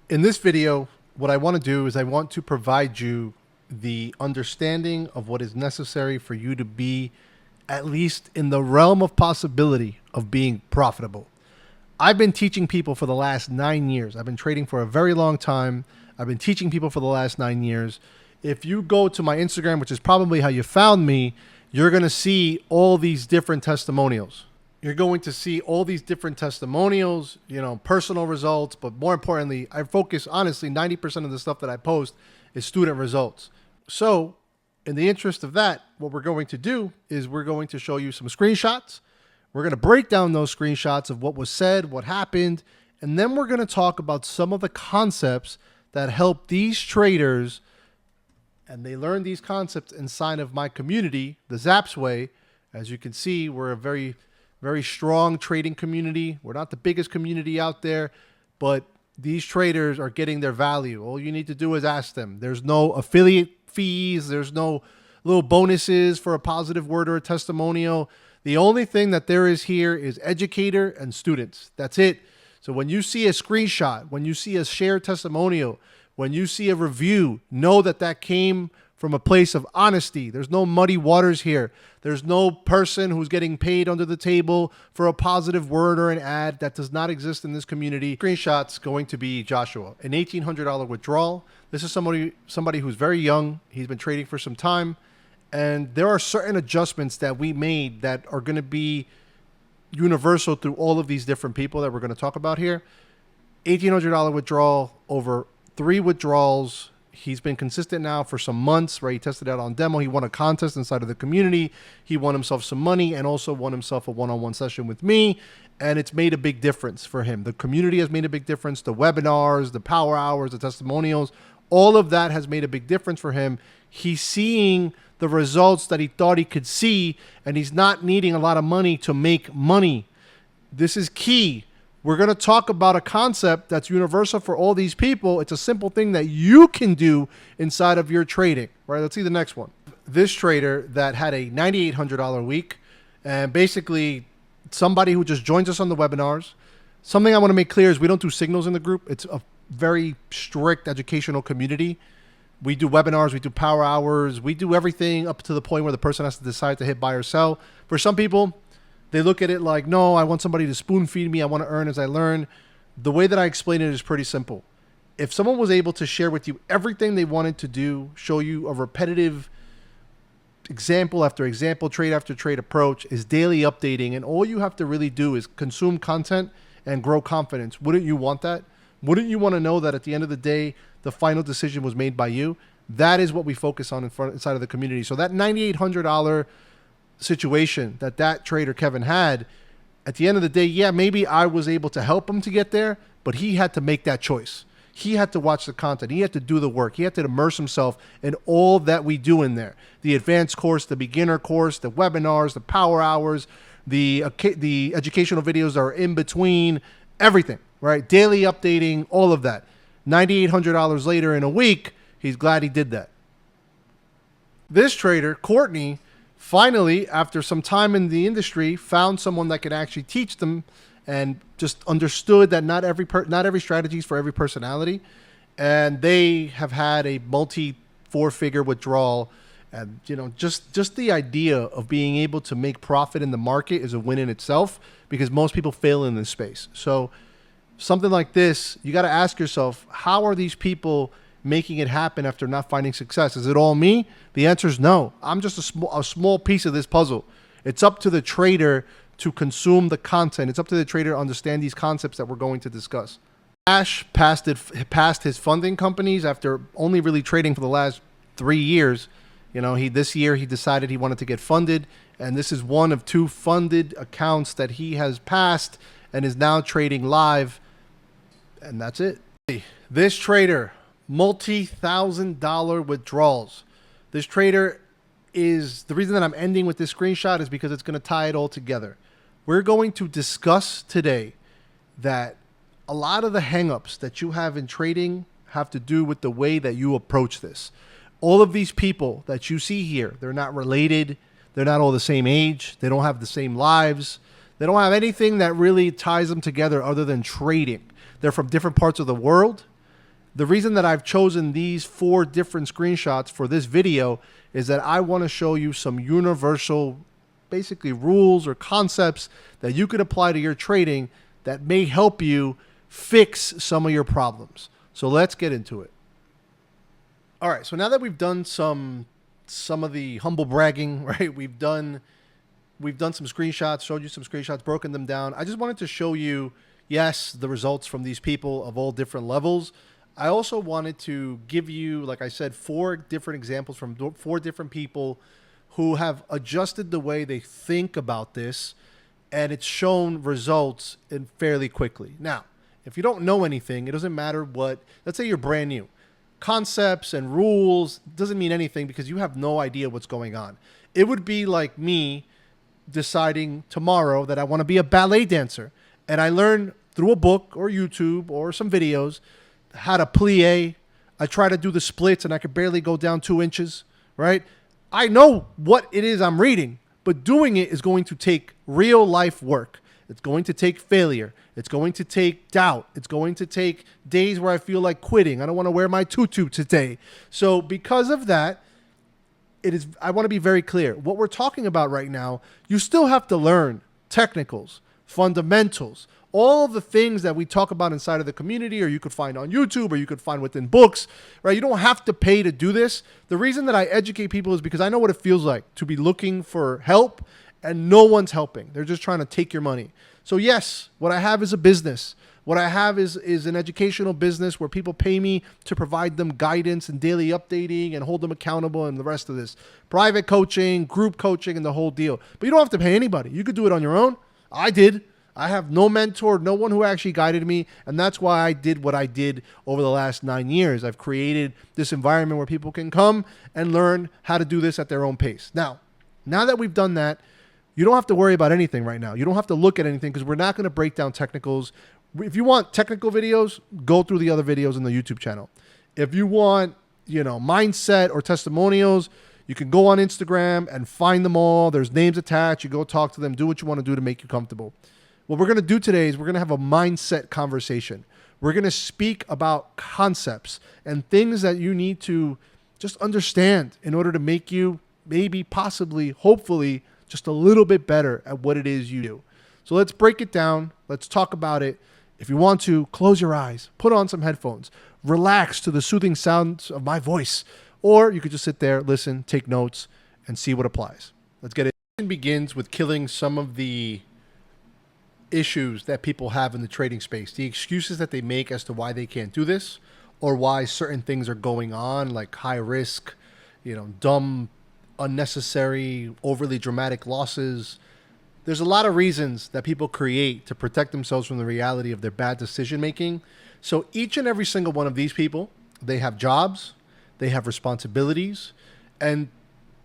In this video, what I want to do is I want to provide you the understanding of what is necessary for you to be at least in the realm of possibility of being profitable. I've been teaching people for the last 9 years. I've been trading for a very long time. I've been teaching people for the last 9 years. If you go to my Instagram, which is probably how you found me, you're going to see all these different testimonials. You're going to see all these different testimonials, personal results, but more importantly, I focus, honestly, 90% of the stuff that I post is student results. So in the interest of that, what we're going to do is we're going to show you some screenshots. We're going to break down those screenshots of what was said, what happened, and then we're going to talk about some of the concepts that help these traders, and they learn these concepts inside of my community, the Zapz way. As you can see, we're a very strong trading community. We're not the biggest community out there, but these traders are getting their value. All you need to do is ask them. There's no affiliate fees. There's no little bonuses for a positive word or a testimonial. The only thing that there is here is educator and students. That's it. So when you see a screenshot, when you see a shared testimonial, when you see a review, know that that came from a place of honesty. There's no muddy waters here. There's no person who's getting paid under the table for a positive word or an ad. That does not exist in this community. Screenshot's going to be Joshua, an $1,800 withdrawal. This is somebody who's very young. He's been trading for some time. And there are certain adjustments that we made that are going to be universal through all of these different people that we're going to talk about here. $1,800 withdrawal over 3 withdrawals. He's been consistent now for some months, right? He tested out on demo. He won a contest inside of the community. He won himself some money and also won himself a one-on-one session with me. And it's made a big difference for him. The community has made a big difference. The webinars, the power hours, the testimonials, all of that has made a big difference for him. He's seeing the results that he thought he could see, and he's not needing a lot of money to make money. This is key. We're going to talk about a concept that's universal for all these people. It's a simple thing that you can do inside of your trading, right? Let's see the next one. This trader that had a $9,800 week, and basically somebody who just joins us on the webinars. Something I want to make clear is we don't do signals in the group. It's a very strict educational community. We do webinars, we do power hours, we do everything up to the point where the person has to decide to hit buy or sell. For some people, they look at it like, no, I want somebody to spoon feed me. I want to earn as I learn. The way that I explain it is pretty simple. If someone was able to share with you everything they wanted to do, show you a repetitive example after example, trade after trade approach, is daily updating, and all you have to really do is consume content and grow confidence, wouldn't you want that? Wouldn't you want to know that at the end of the day, the final decision was made by you? That is what we focus on inside of the community. So that $9,800 situation that trader Kevin had, at the end of the day, yeah, maybe I was able to help him to get there, but he had to make that choice. He had to watch the content. He had to do the work. He had to immerse himself in all that we do in there. The advanced course, the beginner course, the webinars, the power hours, the educational videos that are in between, everything, right? Daily updating, all of that. $9,800 later in a week, he's glad he did that. This trader, Courtney, finally, after some time in the industry, found someone that could actually teach them and just understood that not every strategy is for every personality. And they have had a multi-4-figure withdrawal. And, just the idea of being able to make profit in the market is a win in itself, because most people fail in this space. So something like this, you got to ask yourself, how are these people making it happen after not finding success? Is it all me? The answer is no. I'm just a small piece of this puzzle. It's up to the trader to consume the content. It's up to the trader to understand these concepts that we're going to discuss. Ash passed his funding companies after only really trading for the last 3 years. This year he decided he wanted to get funded, and this is one of 2 funded accounts that he has passed and is now trading live, and that's it. This trader, multi-$1,000 withdrawals. This trader is, the reason that I'm ending with this screenshot is because it's going to tie it all together. We're going to discuss today that a lot of the hangups that you have in trading have to do with the way that you approach this. All of these people that you see here, they're not related. They're not all the same age. They don't have the same lives. They don't have anything that really ties them together other than trading. They're from different parts of the world. The reason that I've chosen these 4 different screenshots for this video is that I want to show you some universal, basically rules or concepts that you could apply to your trading that may help you fix some of your problems. So let's get into it. All right, so now that we've done some of the humble bragging, right? We've done some screenshots, showed you some screenshots, broken them down. I just wanted to show you, yes, the results from these people of all different levels. I also wanted to give you, like I said, 4 different examples from 4 different people who have adjusted the way they think about this, and it's shown results in fairly quickly. Now, if you don't know anything, it doesn't matter what, let's say you're brand new. Concepts and rules doesn't mean anything because you have no idea what's going on. It would be like me deciding tomorrow that I want to be a ballet dancer, and I learn through a book or YouTube or some videos how to plie. I try to do the splits and I could barely go down 2 inches, right? I know what it is I'm reading, but doing it is going to take real life work. It's going to take failure. It's going to take doubt. It's going to take days where I feel like quitting. I don't want to wear my tutu today. So because of that, I want to be very clear. What we're talking about right now, you still have to learn technicals, fundamentals, all of the things that we talk about inside of the community, or you could find on YouTube, or you could find within books, right? You don't have to pay to do this. The reason that I educate people is because I know what it feels like to be looking for help and no one's helping. They're just trying to take your money. So yes, what I have is a business. What I have is an educational business where people pay me to provide them guidance and daily updating and hold them accountable and the rest of this. Private coaching, group coaching, and the whole deal. But you don't have to pay anybody. You could do it on your own. I did. I have no mentor, no one who actually guided me, and that's why I did what I did over the last 9 years. I've created this environment where people can come and learn how to do this at their own pace. Now that we've done that, you don't have to worry about anything right now. You don't have to look at anything because we're not going to break down technicals. If you want technical videos, go through the other videos on the YouTube channel. If you want, mindset or testimonials, you can go on Instagram and find them all. There's names attached. You go talk to them, do what you want to do to make you comfortable. What we're going to do today is we're going to have a mindset conversation. We're going to speak about concepts and things that you need to just understand in order to make you maybe, possibly, hopefully, just a little bit better at what it is you do. So let's break it down. Let's talk about it. If you want to, close your eyes, put on some headphones, relax to the soothing sounds of my voice, or you could just sit there, listen, take notes, and see what applies. Let's get it. It begins with killing some of the issues that people have in the trading space, the excuses that they make as to why they can't do this or why certain things are going on, like high risk, dumb, unnecessary, overly dramatic losses. There's a lot of reasons that people create to protect themselves from the reality of their bad decision making. So each and every single one of these people, they have jobs, they have responsibilities, and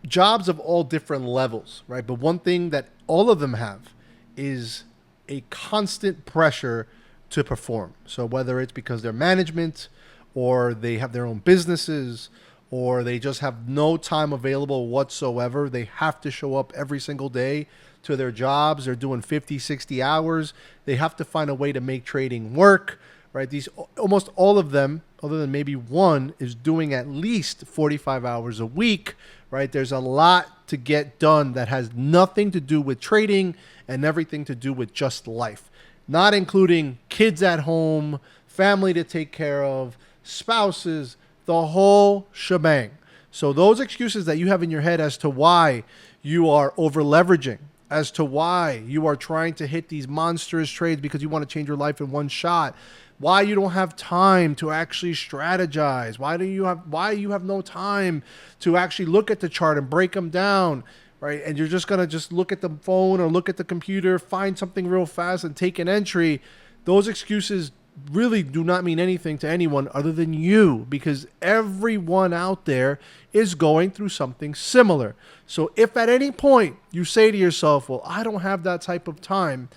jobs of all different levels, right? But one thing that all of them have is a constant pressure to perform. So whether it's because they're management or they have their own businesses or they just have no time available whatsoever, they have to show up every single day to their jobs. They're doing 50, 60 hours. They have to find a way to make trading work, right? These almost all of them, other than maybe one, is doing at least 45 hours a week, right? There's a lot to get done that has nothing to do with trading and everything to do with just life, not including kids at home, family to take care of, spouses, the whole shebang. So those excuses that you have in your head as to why you are over leveraging, as to why you are trying to hit these monstrous trades because you want to change your life in one shot, why you don't have time to actually strategize, why you have no time to actually look at the chart and break them down, right? And you're just going to just look at the phone or look at the computer, find something real fast and take an entry. Those excuses really do not mean anything to anyone other than you, because everyone out there is going through something similar. So if at any point you say to yourself, well, I don't have that type of time,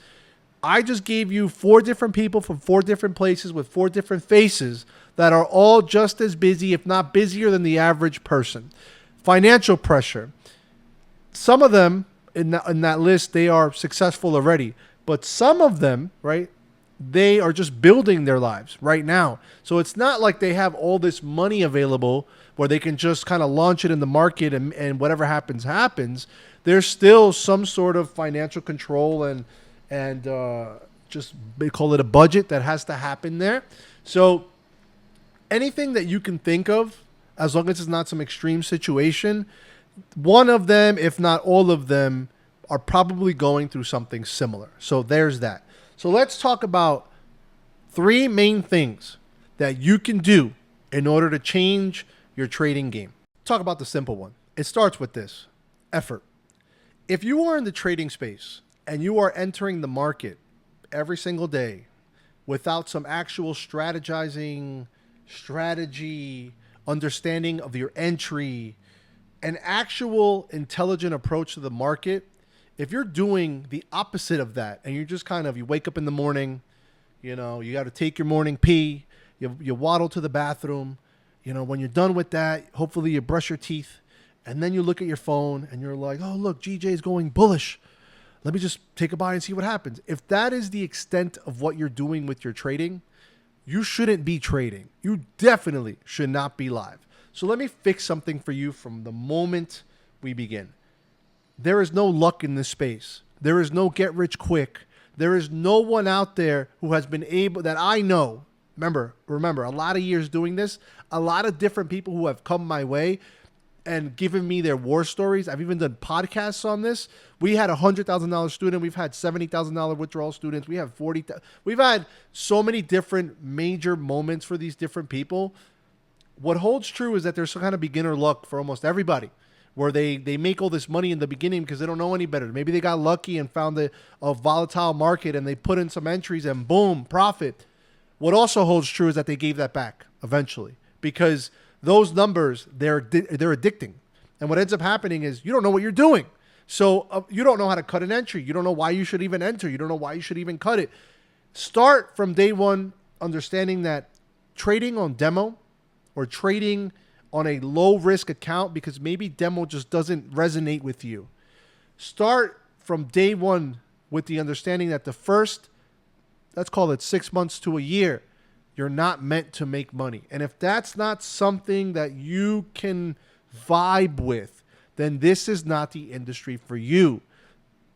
I just gave you 4 different people from 4 different places with 4 different faces that are all just as busy, if not busier than the average person. Financial pressure. Some of them in that list, they are successful already, but some of them, right, they are just building their lives right now. So it's not like they have all this money available where they can just kind of launch it in the market and whatever happens, happens. There's still some sort of financial control and just they call it a budget that has to happen there. So anything that you can think of, as long as it's not some extreme situation, one of them, if not all of them, are probably going through something similar. So there's that. So let's talk about 3 main things that you can do in order to change your trading game. Talk about the simple one. It starts with this: effort. If you are in the trading space and you are entering the market every single day without some actual strategy, understanding of your entry, an actual intelligent approach to the market, if you're doing the opposite of that and you're just you wake up in the morning, you got to take your morning pee, you waddle to the bathroom, when you're done with that, hopefully you brush your teeth, and then you look at your phone and you're like, oh, look, GJ's going bullish. Let me just take a buy and see what happens. If that is the extent of what you're doing with your trading, you shouldn't be trading. You definitely should not be live. So let me fix something for you from the moment we begin. There is no luck in this space. There is no get rich quick. There is no one out there who has been able, that I know. Remember, a lot of years doing this, a lot of different people who have come my way and given me their war stories. I've even done podcasts on this. We had a $100,000 student. We've had $70,000 withdrawal students. We have 40. We've had so many different major moments for these different people. What holds true is that there's some kind of beginner luck for almost everybody, where they make all this money in the beginning because they don't know any better. Maybe they got lucky and found a volatile market and they put in some entries and boom, profit. What also holds true is that they gave that back eventually, because those numbers, they're addicting. And what ends up happening is you don't know what you're doing. So you don't know how to cut an entry. You don't know why you should even enter. You don't know why you should even cut it. Start from day one understanding that trading on demo or trading on a low risk account because maybe demo just doesn't resonate with you. Start from day one with the understanding that the first, let's call it 6 months to a year, you're not meant to make money. And if that's not something that you can vibe with, then this is not the industry for you.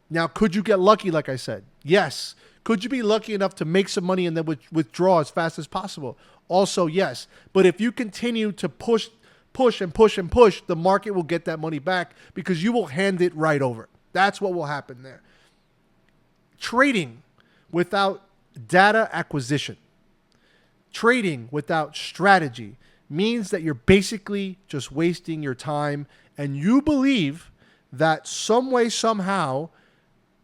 Now, could you get lucky, like I said? Yes. Could you be lucky enough to make some money and then withdraw as fast as possible? Also, yes. But if you continue to push, the market will get that money back because you will hand it right over. That's what will happen there. Trading without data acquisition, trading without strategy means that you're basically just wasting your time, and you believe that some way, somehow,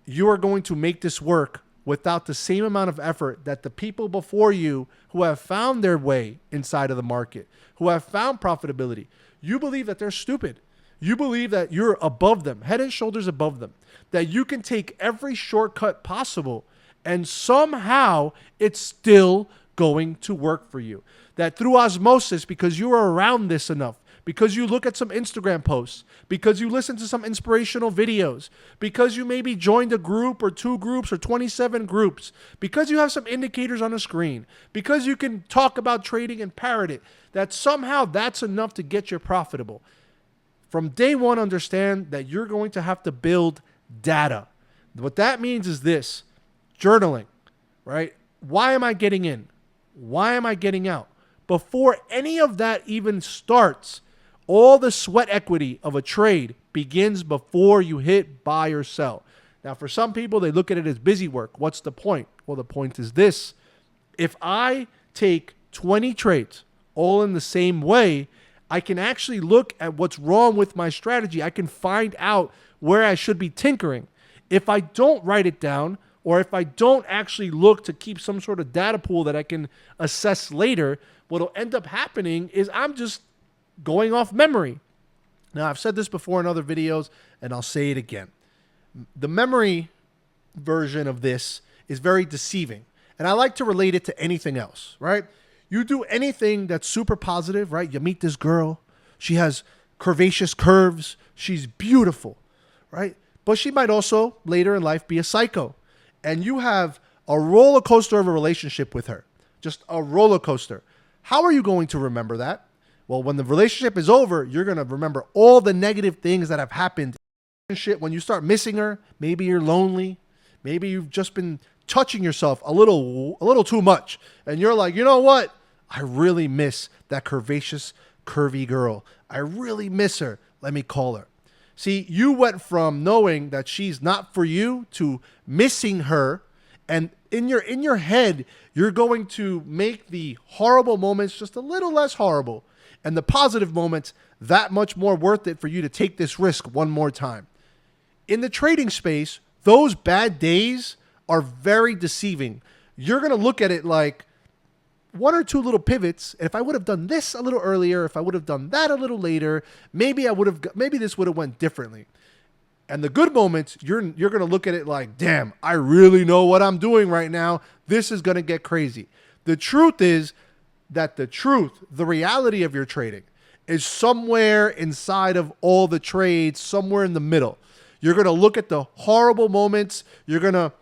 you are going to make this work without the same amount of effort that the people before you who have found their way inside of the market, who have found profitability, you believe that they're stupid. You believe that you're above them, head and shoulders above them, that you can take every shortcut possible and somehow it's still going to work for you. That through osmosis, because you are around this enough, because you look at some Instagram posts, because you listen to some inspirational videos, because you maybe joined a group or 2 groups or 27 groups, because you have some indicators on a screen, because you can talk about trading and parrot it, that somehow that's enough to get you profitable. From day one, understand that you're going to have to build data. What that means is this: journaling, right? Why am I getting in? Why am I getting out? Before any of that even starts, all the sweat equity of a trade begins before you hit buy or sell. Now, for some people, they look at it as busy work. What's the point? Well, the point is this: if I take 20 trades all in the same way, I can actually look at what's wrong with my strategy. I can find out where I should be tinkering. If I don't write it down, or if I don't actually look to keep some sort of data pool that I can assess later, what'll end up happening is I'm just going off memory. Now, I've said this before in other videos, and I'll say it again. The memory version of this is very deceiving, and I like to relate it to anything else, right? You do anything that's super positive, right? You meet this girl. She has curvaceous curves. She's beautiful, right? But she might also later in life be a psycho. And you have a roller coaster of a relationship with her. Just a roller coaster. How are you going to remember that? Well, when the relationship is over, you're going to remember all the negative things that have happened. When you start missing her, maybe you're lonely. Maybe you've just been touching yourself a little too much. And you're like, you know what? I really miss that curvaceous, curvy girl. I really miss her. Let me call her. See, you went from knowing that she's not for you to missing her. And in your head, you're going to make the horrible moments just a little less horrible, and the positive moments that much more worth it for you to take this risk one more time. In the trading space, those bad days are very deceiving. You're going to look at it like one or two little pivots. And if I would have done this a little earlier, if I would have done that a little later, maybe this would have went differently. And the good moments, you're going to look at it like, damn, I really know what I'm doing right now. This is going to get crazy. The truth is that the reality of your trading is somewhere inside of all the trades, somewhere in the middle. You're going to look at the horrible moments. You're going to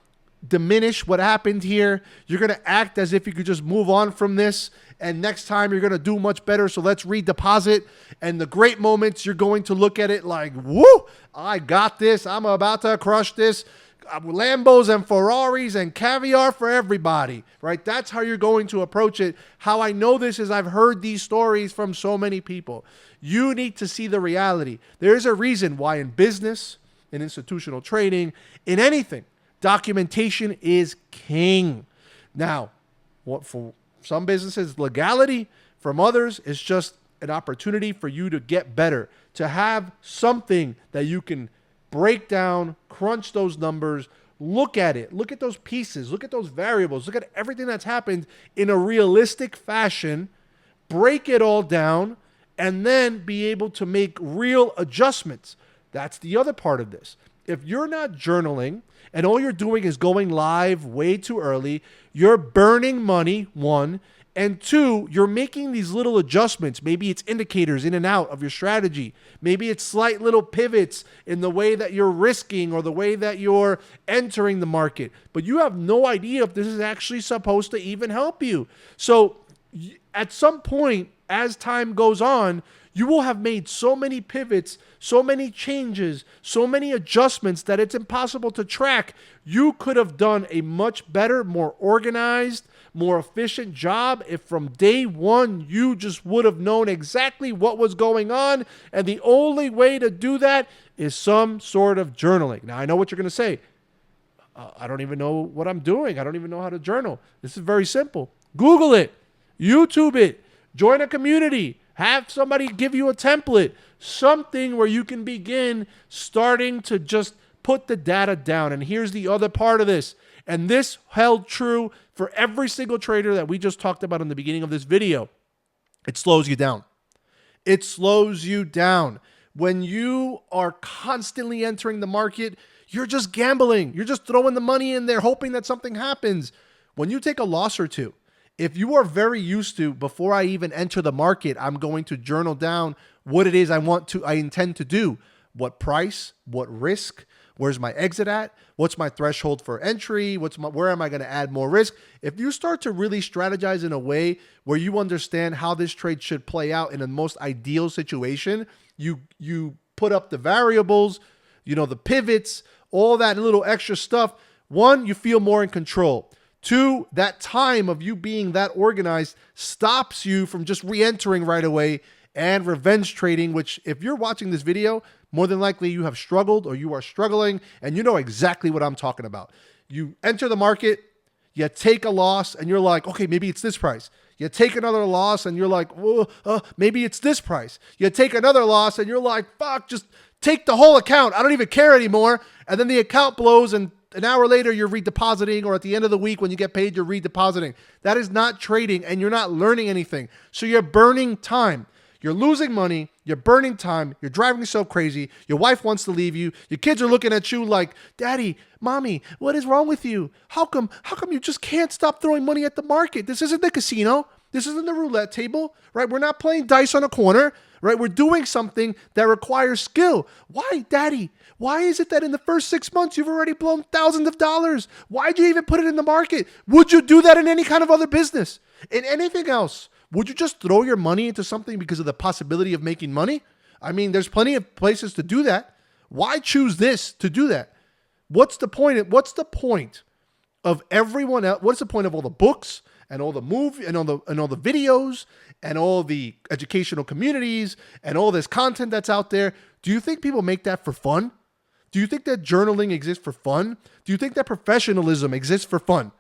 diminish what happened here. You're going to act as if you could just move on from this. And next time you're going to do much better. So let's redeposit. And the great moments, you're going to look at it like, woo, I got this. I'm about to crush this. Lambos and Ferraris and caviar for everybody, right? That's how you're going to approach it. How I know this is I've heard these stories from so many people. You need to see the reality. There's a reason why in business, in institutional trading, in anything, documentation is king. Now, what for some businesses, legality, from others, is just an opportunity for you to get better, to have something that you can break down, crunch those numbers, look at it, look at those pieces, look at those variables, look at everything that's happened in a realistic fashion, break it all down, and then be able to make real adjustments. That's the other part of this. If you're not journaling and all you're doing is going live way too early, you're burning money, one. And two, you're making these little adjustments. Maybe it's indicators in and out of your strategy. Maybe it's slight little pivots in the way that you're risking or the way that you're entering the market. But you have no idea if this is actually supposed to even help you. So at some point, as time goes on, you will have made so many pivots, so many changes, so many adjustments that it's impossible to track. You could have done a much better, more organized, more efficient job if from day one you just would have known exactly what was going on. And the only way to do that is some sort of journaling. Now, I know what you're going to say. I don't even know what I'm doing. I don't even know how to journal. This is very simple. Google it. YouTube it. Join a community. Have somebody give you a template. Something where you can begin starting to just put the data down. And here's the other part of this. And this held true for every single trader that we just talked about in the beginning of this video. It slows you down. It slows you down. When you are constantly entering the market, you're just gambling. You're just throwing the money in there, hoping that something happens. When you take a loss or two, if you are very used to, before I even enter the market, I'm going to journal down what it is I intend to do. What price, what risk, where's my exit at? What's my threshold for entry? Where am I going to add more risk? If you start to really strategize in a way where you understand how this trade should play out in the most ideal situation, you put up the variables, the pivots, all that little extra stuff. One, you feel more in control. Two, that time of you being that organized stops you from just re-entering right away and revenge trading, which if you're watching this video, more than likely you have struggled or you are struggling and you know exactly what I'm talking about. You enter the market, you take a loss and you're like, okay, maybe it's this price. You take another loss and you're like, maybe it's this price. You take another loss and you're like, fuck, just take the whole account. I don't even care anymore. And then the account blows and an hour later, you're redepositing, or at the end of the week when you get paid, you're redepositing. That is not trading, and you're not learning anything. So you're burning time. You're losing money. You're burning time. You're driving yourself crazy. Your wife wants to leave you. Your kids are looking at you like, Daddy, Mommy, what is wrong with you? How come you just can't stop throwing money at the market? This isn't the casino. This isn't the roulette table, right? We're not playing dice on a corner. right? We're doing something that requires skill. Why, Daddy? Why is it that in the first 6 months you've already blown thousands of dollars? Why'd you even put it in the market? Would you do that in any kind of other business? In anything else? Would you just throw your money into something because of the possibility of making money? I mean, there's plenty of places to do that. Why choose this to do that? What's the point? What's the point of everyone else? What's the point of all the books and all the movies and all the videos and all the educational communities and all this content that's out there? Do you think people make that for fun? Do you think that journaling exists for fun? Do you think that professionalism exists for fun?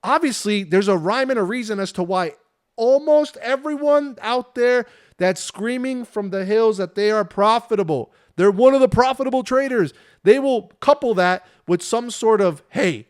Obviously, there's a rhyme and a reason as to why almost everyone out there that's screaming from the hills that they are profitable, they're one of the profitable traders, they will couple that with some sort of, hey,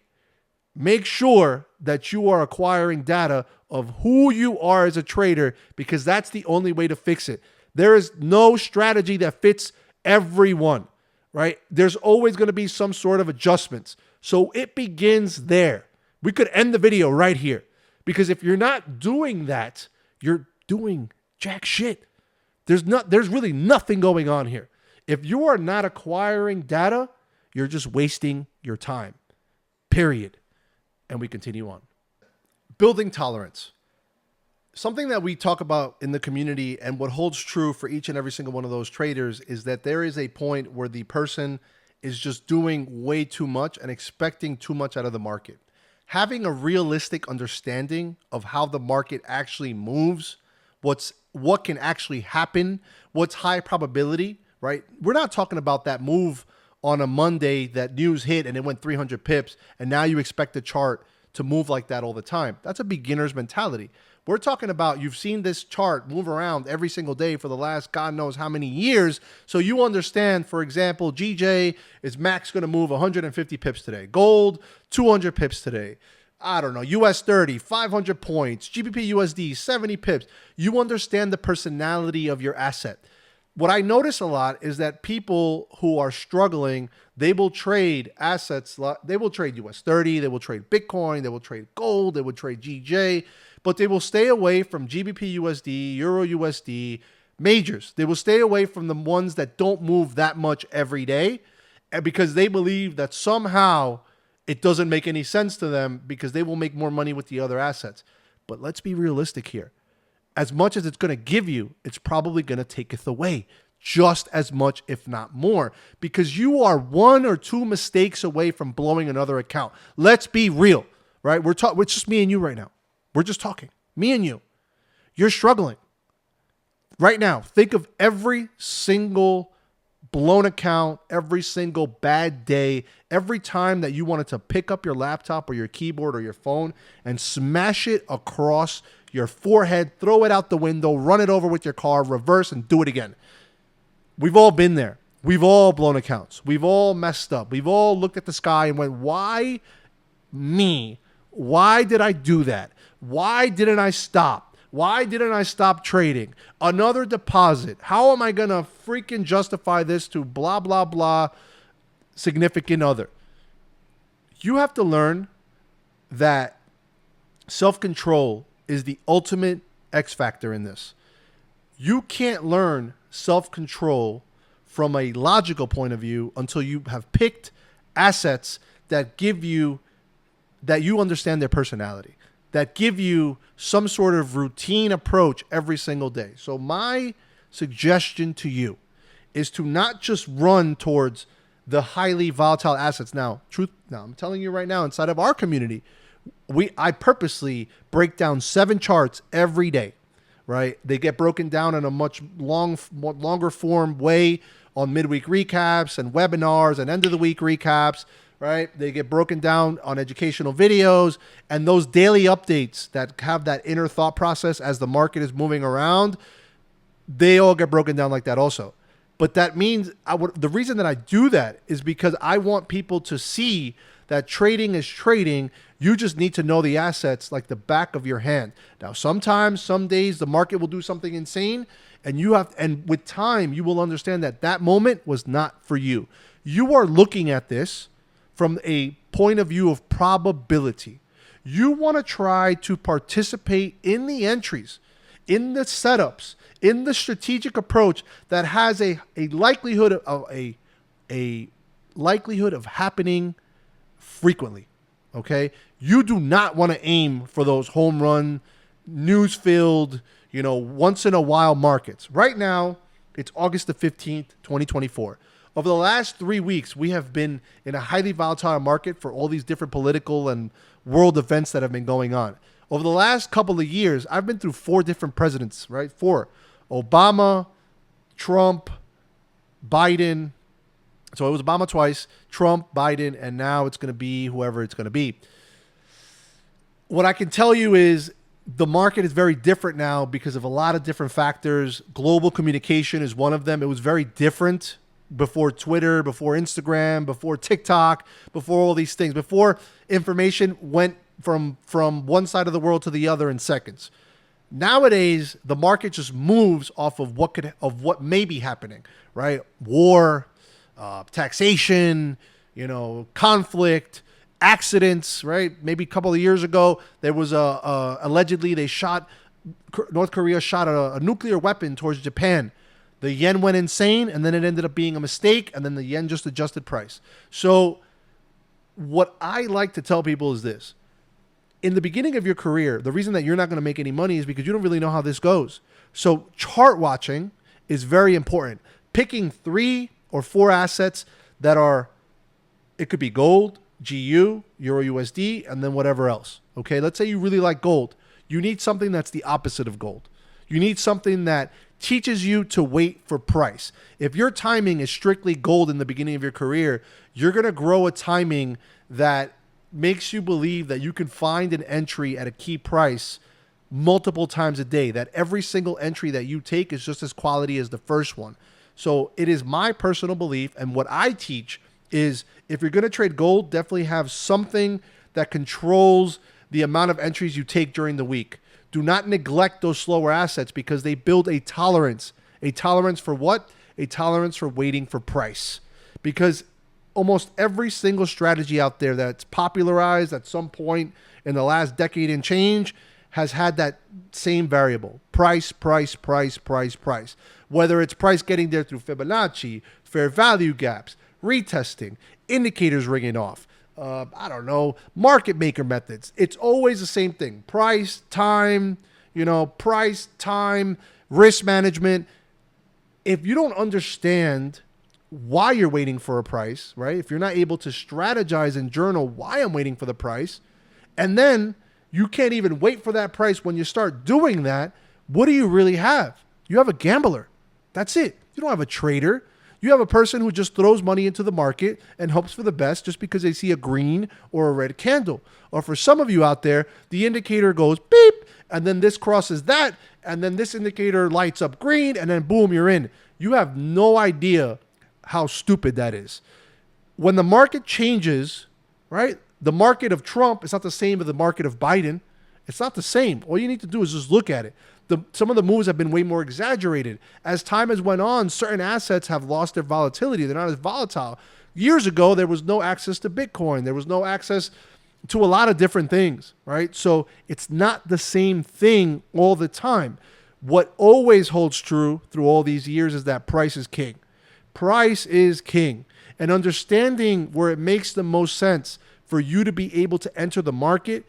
make sure that you are acquiring data of who you are as a trader, because that's the only way to fix it. There is no strategy that fits everyone, right? There's always going to be some sort of adjustments. So it begins there. We could end the video right here, because if you're not doing that, you're doing jack shit. There's really nothing going on here. If you are not acquiring data, you're just wasting your time, period. And we continue on. Building tolerance. Something that we talk about in the community, and what holds true for each and every single one of those traders, is that there is a point where the person is just doing way too much and expecting too much out of the market. Having a realistic understanding of how the market actually moves, what can actually happen, what's high probability, right? We're not talking about that move on a Monday that news hit and it went 300 pips, and now you expect the chart to move like that all the time. That's a beginner's mentality. We're talking about, you've seen this chart move around every single day for the last God knows how many years. So you understand, for example, GJ is max going to move 150 pips today. Gold, 200 pips today. I don't know, US 30, 500 points, GBP USD, 70 pips. You understand the personality of your asset. What I notice a lot is that people who are struggling, they will trade assets. They will trade US 30, they will trade Bitcoin, they will trade gold, they will trade GJ, but they will stay away from GBP USD, Euro USD, majors. They will stay away from the ones that don't move that much every day, because they believe that somehow it doesn't make any sense to them, because they will make more money with the other assets. But let's be realistic here. As much as it's going to give you, it's probably going to take it away just as much, if not more, because you are one or two mistakes away from blowing another account. Let's be real, right? It's just me and you right now. We're just talking, me and you. You're struggling right now. Think of every single blown account, every single bad day, every time that you wanted to pick up your laptop or your keyboard or your phone and smash it across your forehead, throw it out the window, run it over with your car, reverse, and do it again. We've all been there. We've all blown accounts. We've all messed up. We've all looked at the sky and went, why me? Why did I do that? Why didn't I stop? Why didn't I stop trading? Another deposit. How am I going to freaking justify this to blah, blah, blah significant other? You have to learn that self-control is the ultimate X factor in this. You can't learn self-control from a logical point of view until you have picked assets that you understand their personality, that give you some sort of routine approach every single day. So my suggestion to you is to not just run towards the highly volatile assets. Now, I'm telling you right now, inside of our community, I purposely break down 7 charts every day, right? They get broken down in a much longer form way on midweek recaps and webinars and end of the week recaps, right? They get broken down on educational videos, and those daily updates that have that inner thought process as the market is moving around, they all get broken down like that also. But that means the reason that I do that is because I want people to see that trading is trading. You just need to know the assets like the back of your hand. Now, sometimes, some days, the market will do something insane, and with time, you will understand that that moment was not for you. You are looking at this from a point of view of probability. You want to try to participate in the entries in the setups, in the strategic approach that has a likelihood of a likelihood of happening frequently. Okay, you do not want to aim for those home run, news-filled, once in a while markets. Right now, it's August the 15th, 2024. Over the last 3 weeks, we have been in a highly volatile market for all these different political and world events that have been going on. Over the last couple of years, I've been through 4 different presidents, right? 4. Obama, Trump, Biden. So it was Obama twice, Trump, Biden, and now it's going to be whoever it's going to be. What I can tell you is the market is very different now because of a lot of different factors. Global communication is one of them. It was very different before Twitter, before Instagram, before TikTok, before all these things, before information went from one side of the world to the other in seconds. Nowadays, the market just moves off of what may be happening, right? War, taxation, conflict, accidents, right? Maybe a couple of years ago, there was allegedly North Korea shot a nuclear weapon towards Japan. The yen went insane, and then it ended up being a mistake, and then the yen just adjusted price. So what I like to tell people is this. In the beginning of your career, the reason that you're not going to make any money is because you don't really know how this goes. So chart watching is very important. Picking 3 or 4 assets that are, it could be gold, GU, Euro USD, and then whatever else. Okay, let's say you really like gold. You need something that's the opposite of gold. You need something that teaches you to wait for price. If your timing is strictly gold in the beginning of your career, you're going to grow a timing that makes you believe that you can find an entry at a key price multiple times a day, that every single entry that you take is just as quality as the first one. So it is my personal belief, and what I teach is if you're going to trade gold, definitely have something that controls the amount of entries you take during the week. Do not neglect those slower assets because they build a tolerance. A tolerance for what? A tolerance for waiting for price. Because almost every single strategy out there that's popularized at some point in the last decade and change has had that same variable. Price, price, price, price, price. Whether it's price getting there through Fibonacci, fair value gaps, retesting, indicators ringing off, market maker methods. It's always the same thing. Price, time, risk management. If you don't understand why you're waiting for a price, right? If you're not able to strategize and journal why I'm waiting for the price, and then you can't even wait for that price when you start doing that, what do you really have? You have a gambler. That's it. You don't have a trader. You have a person who just throws money into the market and hopes for the best just because they see a green or a red candle. Or for some of you out there, the indicator goes beep, and then this crosses that, and then this indicator lights up green, and then boom, you're in. You have no idea how stupid that is. When the market changes, right? The market of Trump is not the same as the market of Biden. It's not the same. All you need to do is just look at it. Some of the moves have been way more exaggerated. As time has went on, certain assets have lost their volatility. They're not as volatile. Years ago, there was no access to Bitcoin. There was no access to a lot of different things, right? So it's not the same thing all the time. What always holds true through all these years is that price is king. Price is king. And understanding where it makes the most sense for you to be able to enter the market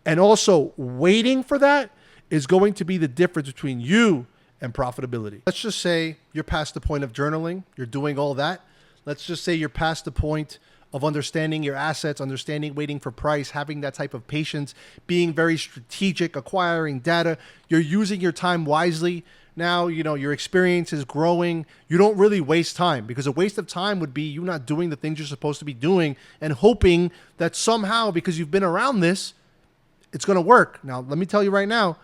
and also waiting for that is going to be the difference between you and profitability. Let's just say you're past the point of journaling. You're doing all that. Let's just say you're past the point of understanding your assets, understanding waiting for price, having that type of patience, being very strategic, acquiring data. You're using your time wisely. Now, your experience is growing. You don't really waste time, because a waste of time would be you not doing the things you're supposed to be doing and hoping that somehow, because you've been around this, it's going to work. Now, let me tell you right now,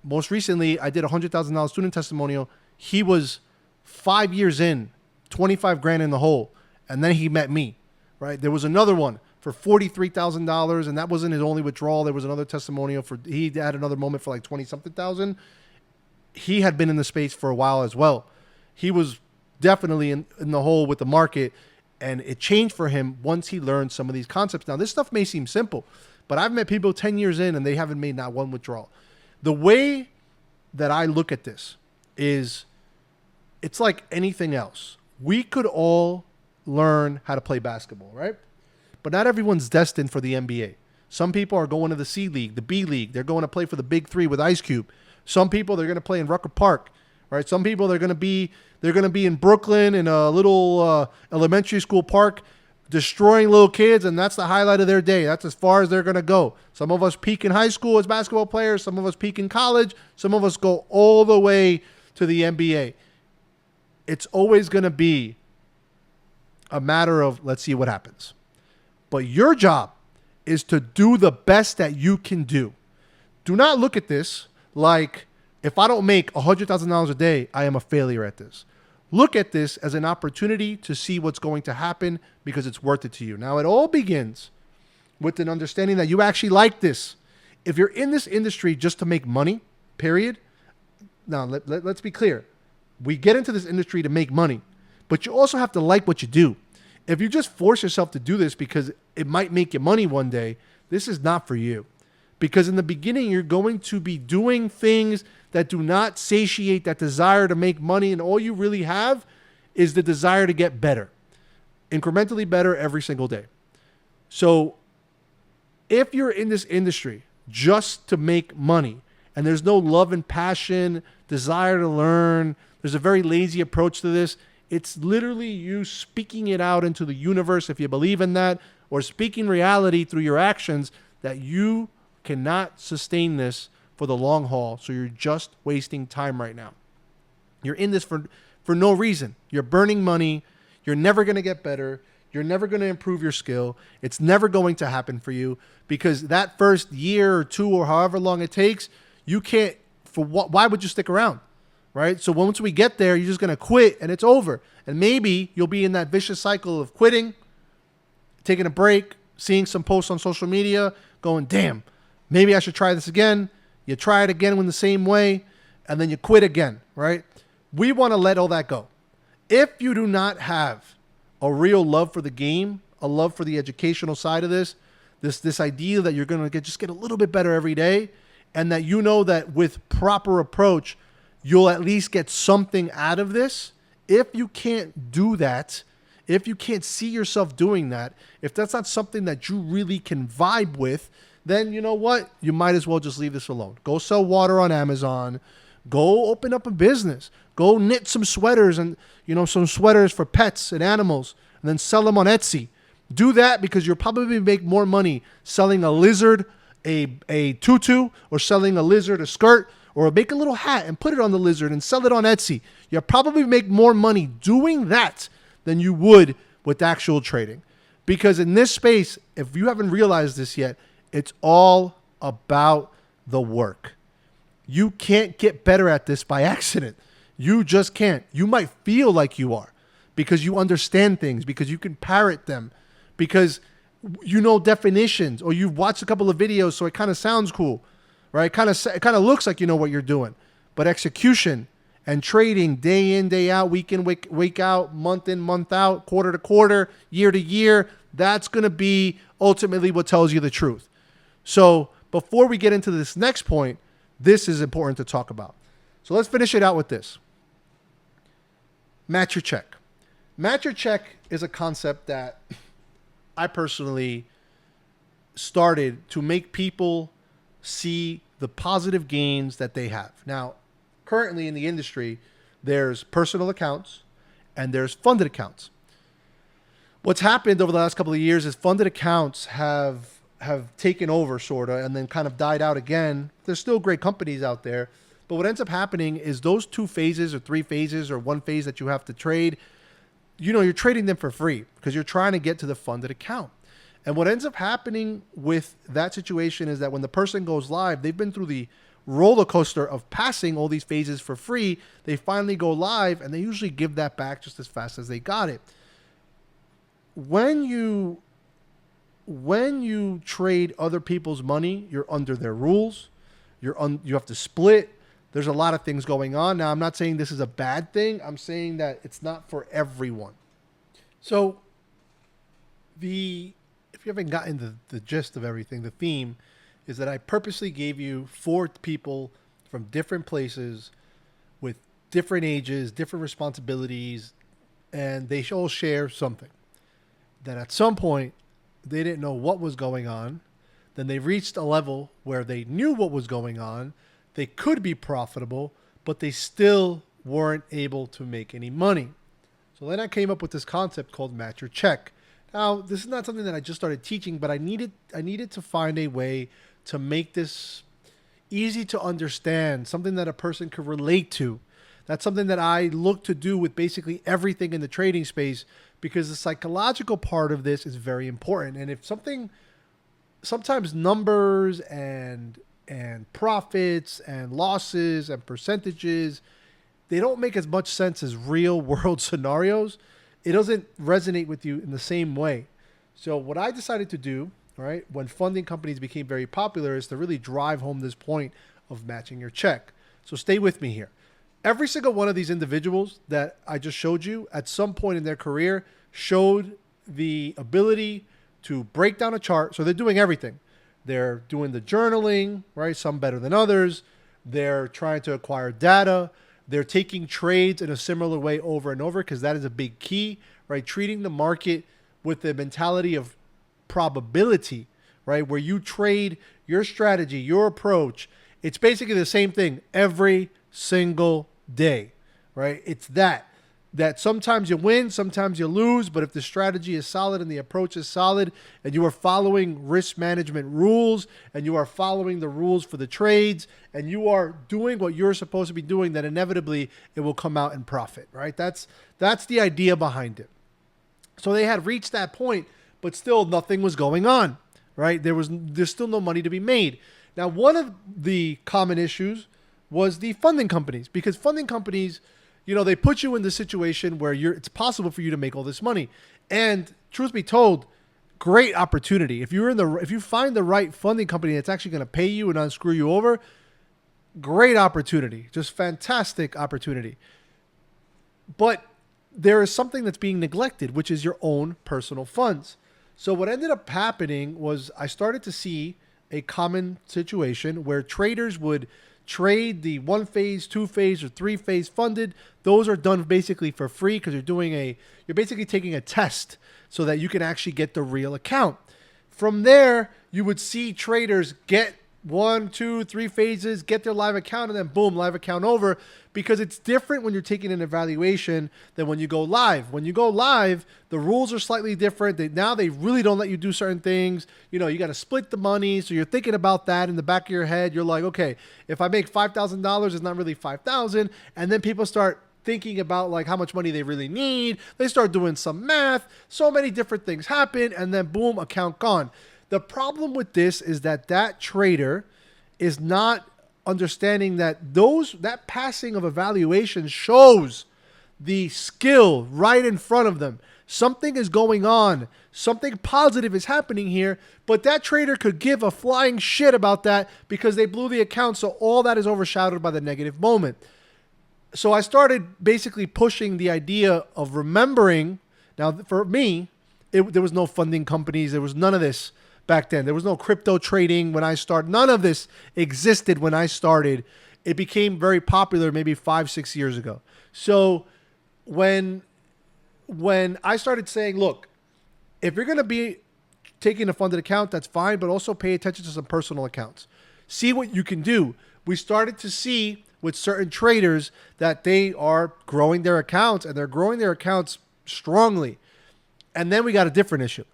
most recently, I did a $100,000 student testimonial. He was 5 years in, 25 grand in the hole, and then he met me, right? There was another one for $43,000, and that wasn't his only withdrawal. There was another testimonial he had another moment for like 20-something thousand. He had been in the space for a while as well. He was definitely in the hole with the market, and it changed for him once he learned some of these concepts. Now, this stuff may seem simple, but I've met people 10 years in, and they haven't made not one withdrawal. The way that I look at this is it's like anything else. We could all learn how to play basketball, right? But not everyone's destined for the NBA. Some people are going to the C League, the B League. They're going to play for the Big Three with Ice Cube. Some people, they're going to play in Rucker Park, right? Some people, they're going to be in Brooklyn in a little elementary school park destroying little kids, and that's the highlight of their day. That's as far as they're going to go. Some of us peak in high school as basketball players. Some of us peak in college. Some of us go all the way to the NBA. It's always going to be a matter of let's see what happens. But your job is to do the best that you can do. Do not look at this like if I don't make $100,000 a day, I am a failure at this. Look at this as an opportunity to see what's going to happen because it's worth it to you. Now, it all begins with an understanding that you actually like this. If you're in this industry just to make money, period. Now, let's be clear. We get into this industry to make money, but you also have to like what you do. If you just force yourself to do this because it might make you money one day, this is not for you. Because in the beginning, you're going to be doing things that do not satiate that desire to make money, and all you really have is the desire to get better, incrementally better every single day. So if you're in this industry just to make money and there's no love and passion, desire to learn, there's a very lazy approach to this. It's literally you speaking it out into the universe, if you believe in that, or speaking reality through your actions, that you cannot sustain this for the long haul. So you're just wasting time right now. You're in this for no reason. You're burning money. You're never going to get better. You're never going to improve your skill. It's never going to happen for you because that first year or two or however long it takes, you can't, why would you stick around? Right? So once we get there, you're just going to quit and it's over. And maybe you'll be in that vicious cycle of quitting, taking a break, seeing some posts on social media, going, damn, maybe I should try this again. You try it again in the same way, and then you quit again, right? We want to let all that go. If you do not have a real love for the game, a love for the educational side of this idea that you're going to just get a little bit better every day, and that you know that with proper approach, you'll at least get something out of this. If you can't do that, if you can't see yourself doing that, if that's not something that you really can vibe with, then you know what? You might as well just leave this alone. Go sell water on Amazon. Go open up a business. Go knit some sweaters and, some sweaters for pets and animals and then sell them on Etsy. Do that because you'll probably make more money selling a lizard a tutu or selling a lizard a skirt, or make a little hat and put it on the lizard and sell it on Etsy. You'll probably make more money doing that than you would with actual trading. Because in this space, if you haven't realized this yet, it's all about the work. You can't get better at this by accident. You just can't. You might feel like you are because you understand things, because you can parrot them, because you know definitions, or you've watched a couple of videos so it kind of sounds cool, right? It kind of looks like you know what you're doing. But execution and trading day in, day out, week in, week out, month in, month out, quarter to quarter, year to year, that's going to be ultimately what tells you the truth. So before we get into this next point, this is important to talk about. So let's finish it out with this. Match your check. Match your check is a concept that I personally started to make people see the positive gains that they have. Now, currently in the industry, there's personal accounts and there's funded accounts. What's happened over the last couple of years is funded accounts have taken over sort of and then kind of died out again. There's still great companies out there, but what ends up happening is those 2 phases or 3 phases or 1 phase that you have to trade, you're trading them for free because you're trying to get to the funded account. And what ends up happening with that situation is that when the person goes live, they've been through the roller coaster of passing all these phases for free. They finally go live and they usually give that back just as fast as they got it. When you trade other people's money, you're under their rules. You have to split. There's a lot of things going on. Now, I'm not saying this is a bad thing. I'm saying that it's not for everyone. So if you haven't gotten the gist of everything, the theme is that I purposely gave you 4 people, from different places with different ages, different responsibilities, and they all share something. That at some point, they didn't know what was going on. Then they reached a level where they knew what was going on. They could be profitable, but they still weren't able to make any money. So then I came up with this concept called match your check. Now, this is not something that I just started teaching, but I needed to find a way to make this easy to understand, something that a person could relate to. That's something that I look to do with basically everything in the trading space, because the psychological part of this is very important. And if sometimes numbers and profits and losses and percentages, they don't make as much sense as real world scenarios. It doesn't resonate with you in the same way. So what I decided to do, right, when funding companies became very popular, is to really drive home this point of matching your check. So stay with me here. Every single one of these individuals that I just showed you at some point in their career showed the ability to break down a chart. So they're doing everything. They're doing the journaling, right? Some better than others. They're trying to acquire data. They're taking trades in a similar way over and over, because that is a big key, right? Treating the market with the mentality of probability, right? Where you trade your strategy, your approach. It's basically the same thing every single day, right? It's that sometimes you win, sometimes you lose, but if the strategy is solid and the approach is solid and you are following risk management rules and you are following the rules for the trades and you are doing what you're supposed to be doing, then inevitably it will come out in profit, right? That's the idea behind it. So they had reached that point, but still nothing was going on, right? There's still no money to be made. Now, one of the common issues was the funding companies, because funding companies, they put you in the situation where it's possible for you to make all this money. And truth be told, great opportunity. If you find the right funding company that's actually going to pay you and not screw you over, great opportunity, just fantastic opportunity. But there is something that's being neglected, which is your own personal funds. So what ended up happening was I started to see a common situation where traders would trade the 1-phase, 2-phase, or 3-phase funded. Those are done basically for free, because you're basically taking a test so that you can actually get the real account. From there, you would see traders get 1, 2, 3 phases, get their live account, and then boom, live account over, because it's different when you're taking an evaluation than when you go live. When you go live, the rules are slightly different. Now they really don't let you do certain things. You got to split the money. So you're thinking about that in the back of your head. You're like, okay, if I make $5,000, it's not really $5,000. And then people start thinking about like how much money they really need. They start doing some math. So many different things happen. And then boom, account gone. The problem with this is that trader is not understanding that that passing of evaluation shows the skill right in front of them. Something is going on. Something positive is happening here, but that trader could give a flying shit about that because they blew the account, so all that is overshadowed by the negative moment. So I started basically pushing the idea of remembering. Now, for me, there was no funding companies. There was none of this back then. There was no crypto trading when I started. None of this existed when I started. It became very popular maybe 5-6 years ago. So when I started saying, look, if you're going to be taking a funded account, that's fine, but also pay attention to some personal accounts. See what you can do. We started to see with certain traders that they are growing their accounts, and they're growing their accounts strongly. And then we got a different issue.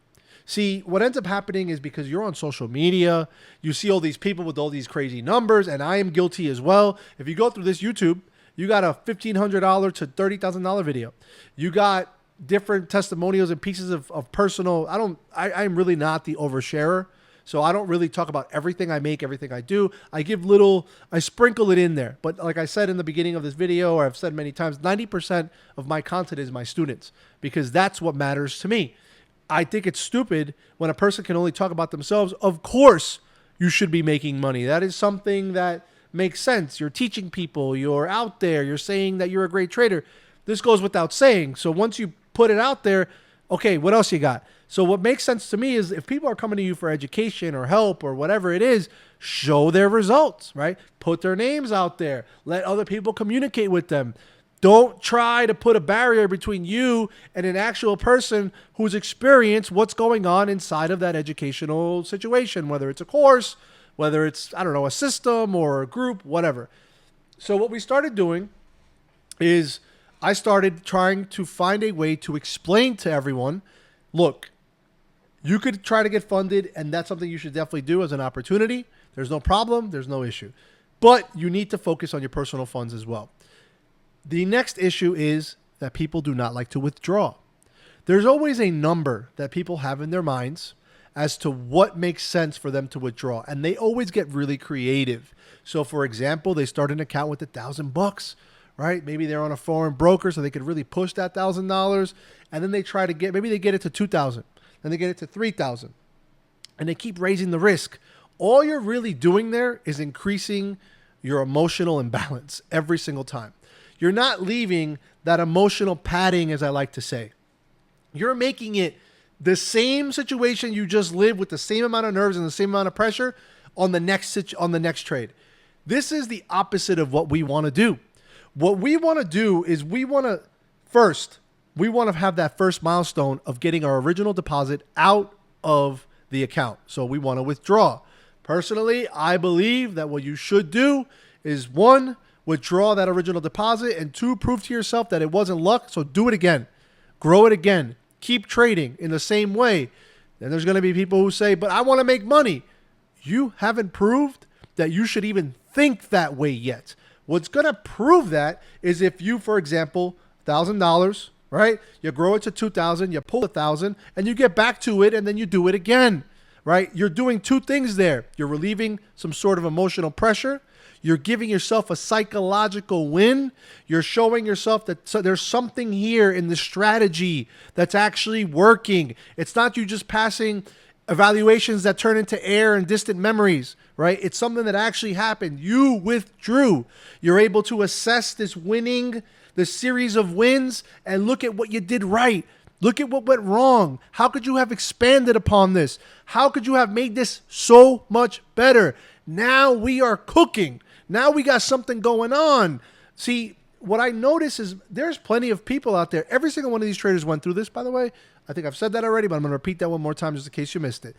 See, what ends up happening is because you're on social media, you see all these people with all these crazy numbers, and I am guilty as well. If you go through this YouTube, you got a $1,500 to $30,000 video. You got different testimonials and pieces of personal. I'm really not the oversharer. So I don't really talk about everything I make, everything I do. I sprinkle it in there. But like I said in the beginning of this video, or I've said many times, 90% of my content is my students, because that's what matters to me. I think it's stupid when a person can only talk about themselves. Of course, you should be making money. That is something that makes sense. You're teaching people, you're out there, you're saying that you're a great trader. This goes without saying. So once you put it out there, Okay, what else you got? So what makes sense to me is if people are coming to you for education or help or whatever it is, show their results, right? Put their names out there. Let other people communicate with them. Don't try to put a barrier between you and an actual person who's experienced what's going on inside of that educational situation, whether it's a course, whether it's, I don't know, a system or a group, whatever. So what we started doing is I started trying to find a way to explain to everyone, look, you could try to get funded, and that's something you should definitely do as an opportunity. There's no problem. There's no issue. But you need to focus on your personal funds as well. The next issue is that people do not like to withdraw. There's always a number that people have in their minds as to what makes sense for them to withdraw, and they always get really creative. So, for example, they start an account with $1,000, right? Maybe they're on a foreign broker, so they could really push that $1,000, and then they try to get, maybe they get it to $2,000, then they get it to $3,000, and they keep raising the risk. All you're really doing there is increasing your emotional imbalance every single time. You're not leaving that emotional padding, as I like to say. You're making it the same situation you just lived with the same amount of nerves and the same amount of pressure on the next trade. This is the opposite of what we want to do. What we want to do is we want to have that first milestone of getting our original deposit out of the account. So we want to withdraw. Personally, I believe that what you should do is 1, withdraw that original deposit, and 2, prove to yourself that it wasn't luck. So do it again, grow it again, keep trading in the same way. Then there's going to be people who say, but I want to make money. You haven't proved that you should even think that way yet. What's going to prove that is if you, for example, $1,000, right? You grow it to 2,000, you pull 1,000, and you get back to it, and then you do it again, right? You're doing 2 things there. You're relieving some sort of emotional pressure. You're giving yourself a psychological win. You're showing yourself that there's something here in the strategy that's actually working. It's not you just passing evaluations that turn into air and distant memories, right? It's something that actually happened. You withdrew. You're able to assess this series of wins, and look at what you did right. Look at what went wrong. How could you have expanded upon this? How could you have made this so much better? Now we are cooking. Now we got something going on. See, what I notice is there's plenty of people out there. Every single one of these traders went through this, by the way. I think I've said that already, but I'm going to repeat that one more time just in case you missed it.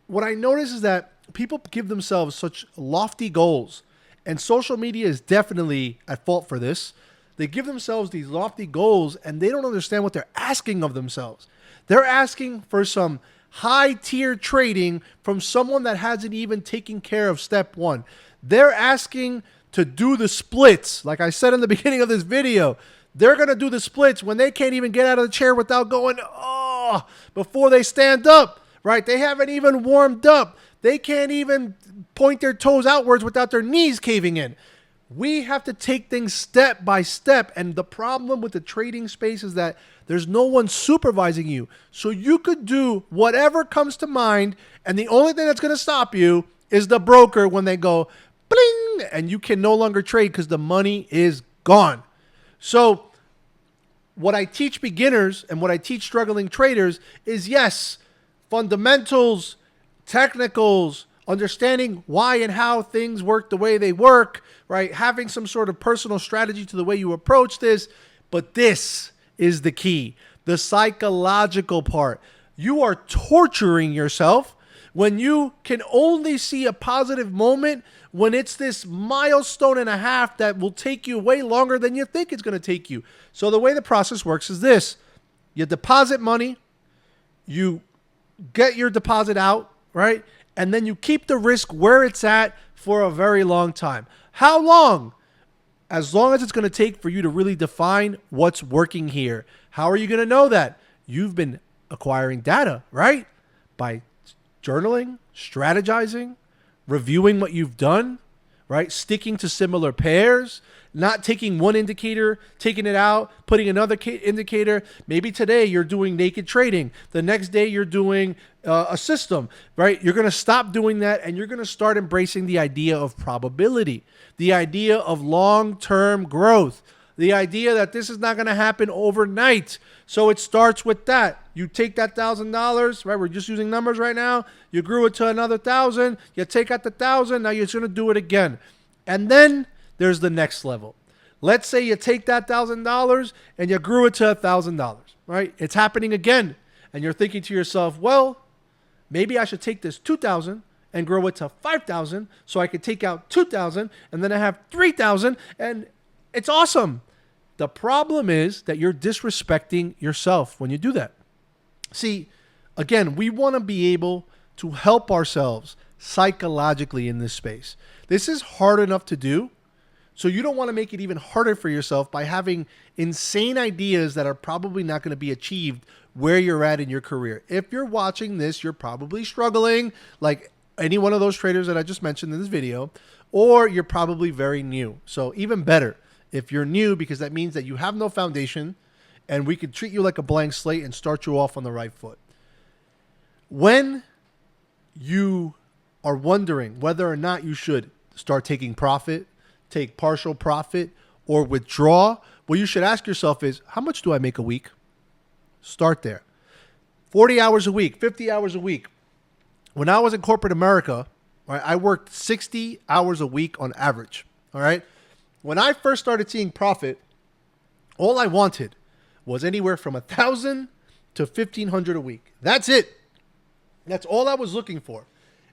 What I notice is that people give themselves such lofty goals, and social media is definitely at fault for this. They give themselves these lofty goals, and they don't understand what they're asking of themselves. They're asking for some high-tier trading from someone that hasn't even taken care of step 1. They're asking to do the splits. Like I said in the beginning of this video, they're going to do the splits when they can't even get out of the chair without going, oh, before they stand up, right? They haven't even warmed up. They can't even point their toes outwards without their knees caving in. We have to take things step by step. And the problem with the trading space is that there's no one supervising you. So you could do whatever comes to mind, and the only thing that's going to stop you is the broker when they go bling, and you can no longer trade because the money is gone. So what I teach beginners and what I teach struggling traders is, yes, fundamentals, technicals, understanding why and how things work the way they work, right? Having some sort of personal strategy to the way you approach this. But this is the key, the psychological part. You are torturing yourself when you can only see a positive moment when it's this milestone and a half that will take you way longer than you think it's going to take you. So the way the process works is this. You deposit money, you get your deposit out, right? And then you keep the risk where it's at for a very long time. How long? As long as it's going to take for you to really define what's working here. How are you going to know that? You've been acquiring data, right? By journaling, strategizing, reviewing what you've done, right? Sticking to similar pairs, not taking one indicator, taking it out, putting another indicator. Maybe today you're doing naked trading. The next day you're doing a system, right? You're going to stop doing that, and you're going to start embracing the idea of probability, the idea of long-term growth. The idea that this is not going to happen overnight. So it starts with that. You take that $1,000, right? We're just using numbers right now. You grew it to another 1,000. You take out the 1,000. Now you're going to do it again. And then there's the next level. Let's say you take that $1,000 and you grew it to $1,000, right? It's happening again. And you're thinking to yourself, well, maybe I should take this 2,000 and grow it to 5,000 so I could take out 2,000 and then I have 3,000 and it's awesome. The problem is that you're disrespecting yourself when you do that. See, again, we want to be able to help ourselves psychologically in this space. This is hard enough to do, so you don't want to make it even harder for yourself by having insane ideas that are probably not going to be achieved where you're at in your career. If you're watching this, you're probably struggling like any one of those traders that I just mentioned in this video, or you're probably very new. So even better if you're new, because that means that you have no foundation and we could treat you like a blank slate and start you off on the right foot. When you are wondering whether or not you should start taking profit, take partial profit, or withdraw, what you should ask yourself is, how much do I make a week? Start there. 40 hours a week, 50 hours a week. When I was in corporate America, right, I worked 60 hours a week on average. All right. When I first started seeing profit, all I wanted was anywhere from 1,000 to 1,500 a week. That's it. That's all I was looking for.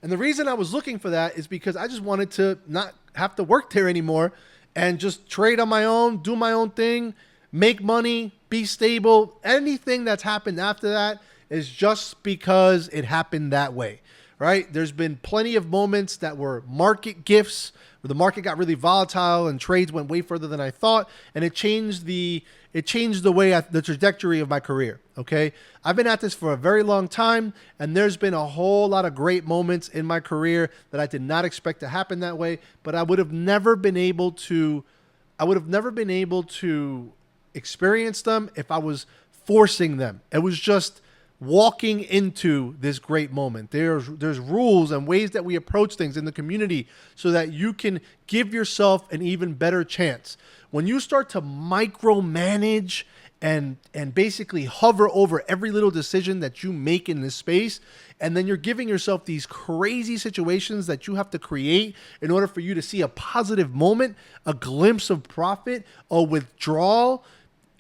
And the reason I was looking for that is because I just wanted to not have to work there anymore and just trade on my own, do my own thing, make money, be stable. Anything that's happened after that is just because it happened that way, right? There's been plenty of moments that were market gifts where the market got really volatile and trades went way further than I thought, and it changed the way the trajectory of my career. Okay, I've been at this for a very long time, and there's been a whole lot of great moments in my career that I did not expect to happen that way. But I would have never been able to experience them if I was forcing them. It was just walking into this great moment. There's rules and ways that we approach things in the community so that you can give yourself an even better chance. When you start to micromanage and basically hover over every little decision that you make in this space, and then you're giving yourself these crazy situations that you have to create in order for you to see a positive moment, a glimpse of profit, a withdrawal,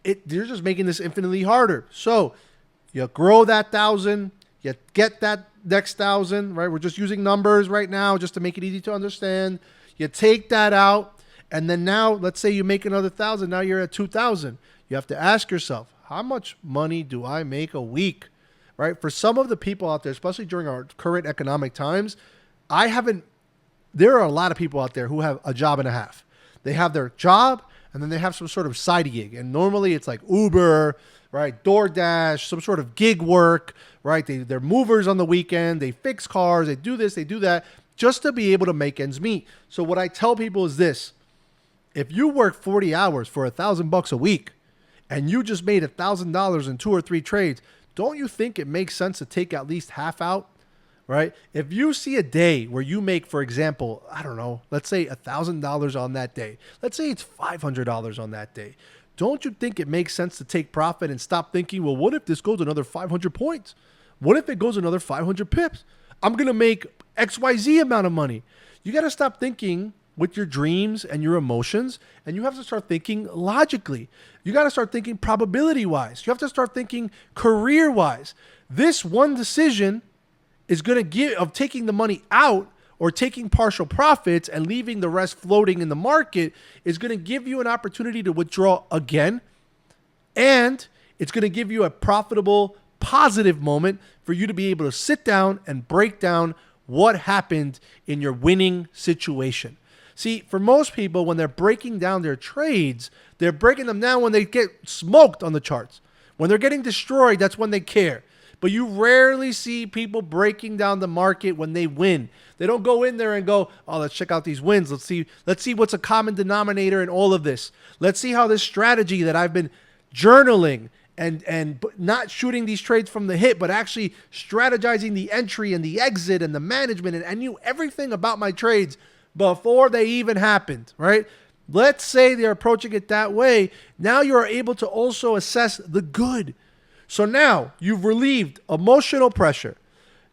you're just making this infinitely harder. So you grow that 1,000, you get that next 1,000, right? We're just using numbers right now just to make it easy to understand. You take that out, and then now let's say you make another 1,000. Now you're at 2,000. You have to ask yourself, how much money do I make a week, right? For some of the people out there, especially during our current economic times, there are a lot of people out there who have a job and a half. They have their job, and then they have some sort of side gig. And normally it's like Uber, right? DoorDash, some sort of gig work, right? They're movers on the weekend. They fix cars. They do this, they do that, just to be able to make ends meet. So what I tell people is this: if you work 40 hours for $1,000 a week and you just made $1,000 in 2 or 3 trades, don't you think it makes sense to take at least half out, right? If you see a day where you make, for example, I don't know, let's say $1,000 on that day. Let's say it's $500 on that day. Don't you think it makes sense to take profit and stop thinking, well, what if this goes another 500 points? What if it goes another 500 pips? I'm going to make XYZ amount of money. You got to stop thinking with your dreams and your emotions, and you have to start thinking logically. You got to start thinking probability-wise. You have to start thinking career-wise. This one decision is going to give of taking the money out or taking partial profits and leaving the rest floating in the market is going to give you an opportunity to withdraw again, and it's going to give you a profitable, positive moment for you to be able to sit down and break down what happened in your winning situation. See, for most people, when they're breaking down their trades, they're breaking them down when they get smoked on the charts. When they're getting destroyed, that's when they care. But you rarely see people breaking down the market when they win. They don't go in there and go, oh, let's check out these wins. Let's see what's a common denominator in all of this. Let's see how this strategy that I've been journaling and not shooting these trades from the hip, but actually strategizing the entry and the exit and the management, and I knew everything about my trades before they even happened, right? Let's say they're approaching it that way. Now you're able to also assess the good. So now you've relieved emotional pressure.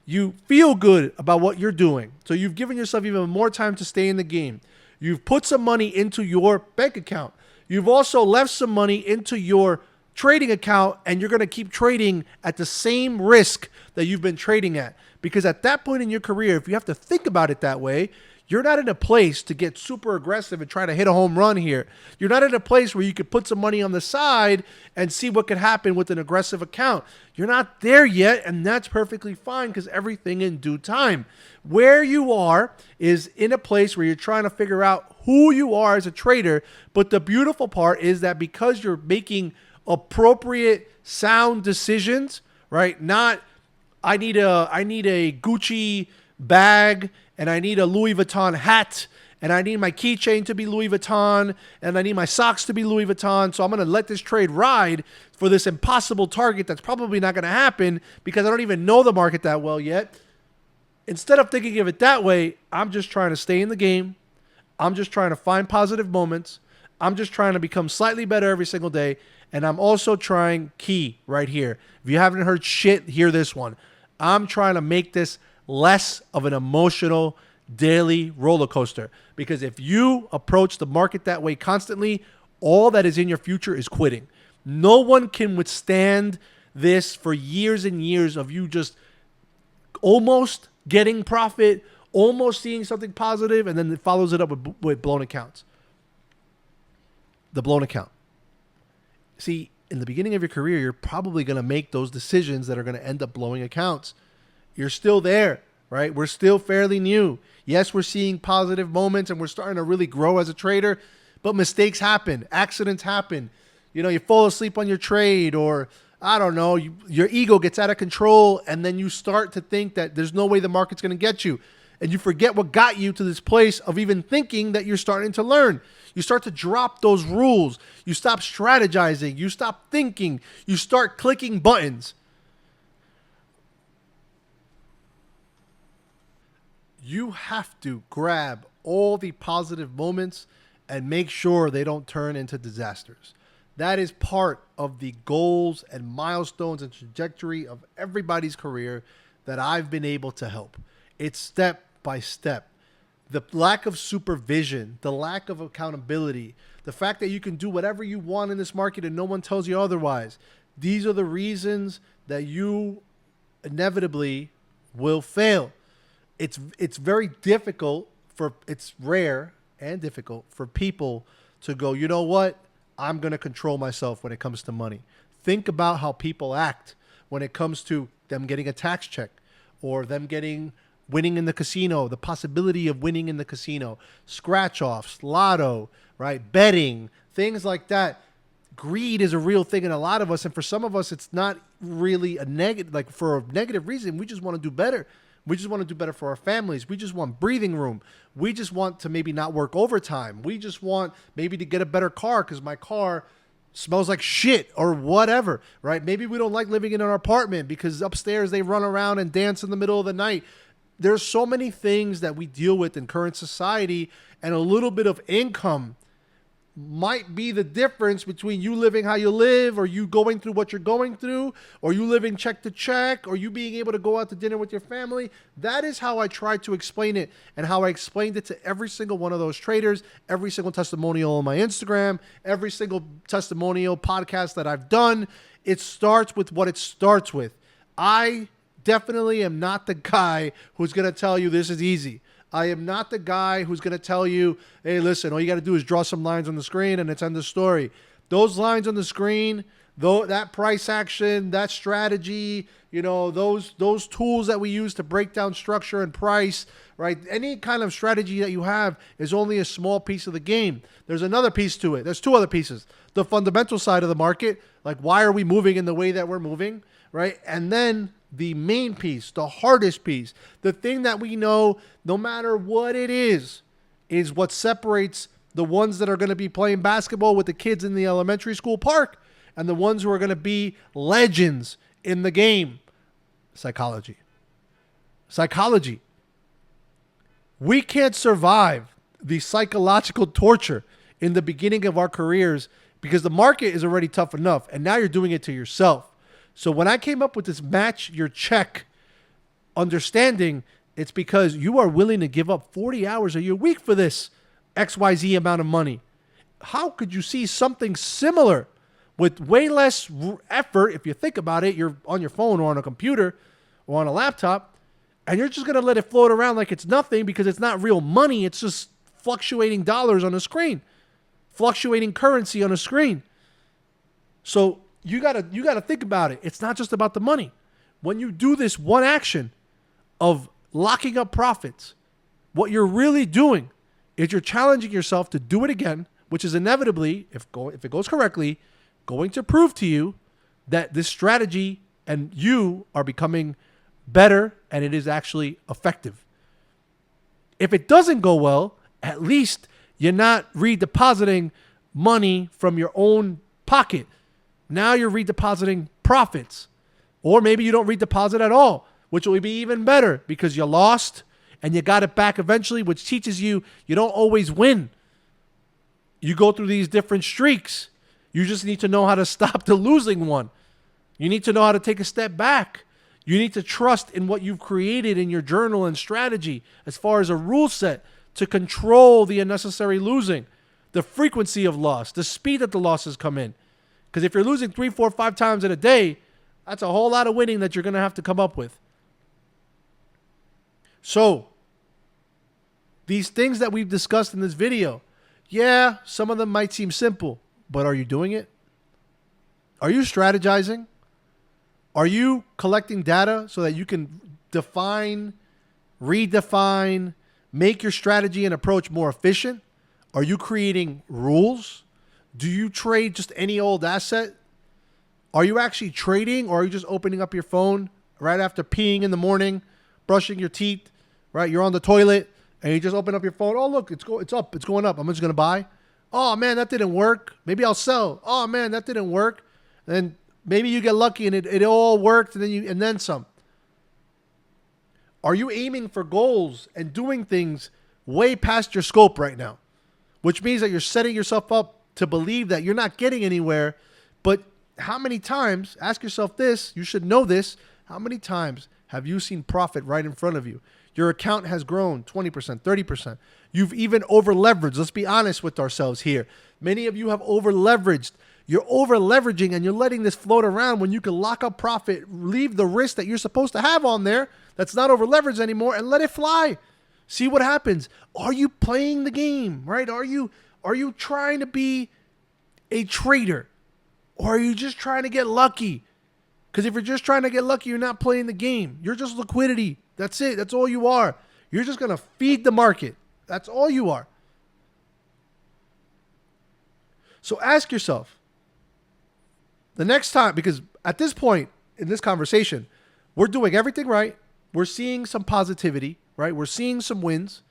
You feel good about what you're doing. So you've given yourself even more time to stay in the game. You've put some money into your bank account. You've also left some money into your trading account, and you're going to keep trading at the same risk that you've been trading at. Because at that point in your career, if you have to think about it that way, you're not in a place to get super aggressive and try to hit a home run here. You're not in a place where you could put some money on the side and see what could happen with an aggressive account. You're not there yet, and that's perfectly fine because everything in due time. Where you are is in a place where you're trying to figure out who you are as a trader, but the beautiful part is that because you're making appropriate, sound decisions, right? Not, I need a Gucci bag, and I need a Louis Vuitton hat, and I need my keychain to be Louis Vuitton, and I need my socks to be Louis Vuitton. So I'm going to let this trade ride for this impossible target that's probably not going to happen because I don't even know the market that well yet. Instead of thinking of it that way, I'm just trying to stay in the game. I'm just trying to find positive moments. I'm just trying to become slightly better every single day. And I'm also trying, key right here. If you haven't heard shit, hear this one. I'm trying to make this less of an emotional daily roller coaster. Because if you approach the market that way constantly, all that is in your future is quitting. No one can withstand this for years and years of you just almost getting profit, almost seeing something positive, and then it follows it up with blown accounts. The blown account. See, in the beginning of your career, you're probably going to make those decisions that are going to end up blowing accounts. You're still there, right? We're still fairly new. Yes, we're seeing positive moments and we're starting to really grow as a trader, but mistakes happen. Accidents happen. You know, you fall asleep on your trade, or I don't know, your ego gets out of control, and then you start to think that there's no way the market's going to get you. And you forget what got you to this place of even thinking that you're starting to learn. You start to drop those rules. You stop strategizing. You stop thinking. You start clicking buttons. You have to grab all the positive moments and make sure they don't turn into disasters. That is part of the goals and milestones and trajectory of everybody's career that I've been able to help. It's step by step. The lack of supervision, the lack of accountability, the fact that you can do whatever you want in this market and no one tells you otherwise. These are the reasons that you inevitably will fail. It's very difficult it's rare and difficult for people to go, you know what? I'm going to control myself when it comes to money. Think about how people act when it comes to them getting a tax check or them winning in the casino, the possibility of winning in the casino, scratch offs, lotto, right? Betting, things like that. Greed is a real thing in a lot of us. And for some of us, it's not really a negative, like for a negative reason. We just want to do better. We just want to do better for our families. We just want breathing room. We just want to maybe not work overtime. We just want maybe to get a better car because my car smells like shit or whatever, right? Maybe we don't like living in an apartment because upstairs they run around and dance in the middle of the night. There's so many things that we deal with in current society, and a little bit of income might be the difference between you living how you live, or you going through what you're going through, or you living check to check, or you being able to go out to dinner with your family. That is how I try to explain it, and how I explained it to every single one of those traders, every single testimonial on my Instagram, every single testimonial podcast that I've done. It starts with what it starts with. I definitely am not the guy who's going to tell you this is easy. I am not the guy who's going to tell you, hey, listen, all you got to do is draw some lines on the screen and it's end the story. Those lines on the screen, though, that price action, that strategy, you know, those tools that we use to break down structure and price, right? Any kind of strategy that you have is only a small piece of the game. There's another piece to it. There's two other pieces. The fundamental side of the market, like why are we moving in the way that we're moving, right? And then the main piece, the hardest piece, the thing that we know, no matter what it is what separates the ones that are going to be playing basketball with the kids in the elementary school park and the ones who are going to be legends in the game. Psychology. We can't survive the psychological torture in the beginning of our careers because the market is already tough enough, and now you're doing it to yourself. So when I came up with this match your check understanding, it's because you are willing to give up 40 hours of your week for this XYZ amount of money. How could you see something similar with way less effort? If you think about it, you're on your phone or on a computer or on a laptop, and you're just going to let it float around like it's nothing because it's not real money. It's just fluctuating dollars on a screen, fluctuating currency on a screen. So you gotta think about it. It's not just about the money. When you do this one action of locking up profits, what you're really doing is you're challenging yourself to do it again, which is inevitably, if it goes correctly, going to prove to you that this strategy and you are becoming better and it is actually effective. If it doesn't go well, at least you're not redepositing money from your own pocket. Now you're redepositing profits. Or maybe you don't redeposit at all, which will be even better because you lost and you got it back eventually, which teaches you you don't always win. You go through these different streaks. You just need to know how to stop the losing one. You need to know how to take a step back. You need to trust in what you've created in your journal and strategy as far as a rule set to control the unnecessary losing, the frequency of loss, the speed that the losses come in. Because if you're losing 3, 4, 5 times in a day, that's a whole lot of winning that you're going to have to come up with. So, these things that we've discussed in this video, yeah, some of them might seem simple, but are you doing it? Are you strategizing? Are you collecting data so that you can define, redefine, make your strategy and approach more efficient? Are you creating rules? Do you trade just any old asset? Are you actually trading, or are you just opening up your phone right after peeing in the morning, brushing your teeth, right? You're on the toilet and you just open up your phone. Oh, look, it's up. It's going up. I'm just going to buy. Oh, man, that didn't work. Maybe I'll sell. Oh, man, that didn't work. And then maybe you get lucky and it all worked and then some. Are you aiming for goals and doing things way past your scope right now? Which means that you're setting yourself up to believe that you're not getting anywhere. But how many times, ask yourself this, you should know this, how many times have you seen profit right in front of you? Your account has grown 20%, 30%. You've even over leveraged. Let's be honest with ourselves here. Many of you have over leveraged. You're over leveraging and you're letting this float around when you can lock up profit, leave the risk that you're supposed to have on there that's not over leveraged anymore, and let it fly. See what happens. Are you playing the game, right? Are you trying to be a trader, or are you just trying to get lucky? Because if you're just trying to get lucky, you're not playing the game. You're just liquidity. That's it. That's all you are. You're just going to feed the market. That's all you are. So ask yourself the next time, because at this point in this conversation, we're doing everything right. We're seeing some positivity, right? We're seeing some wins.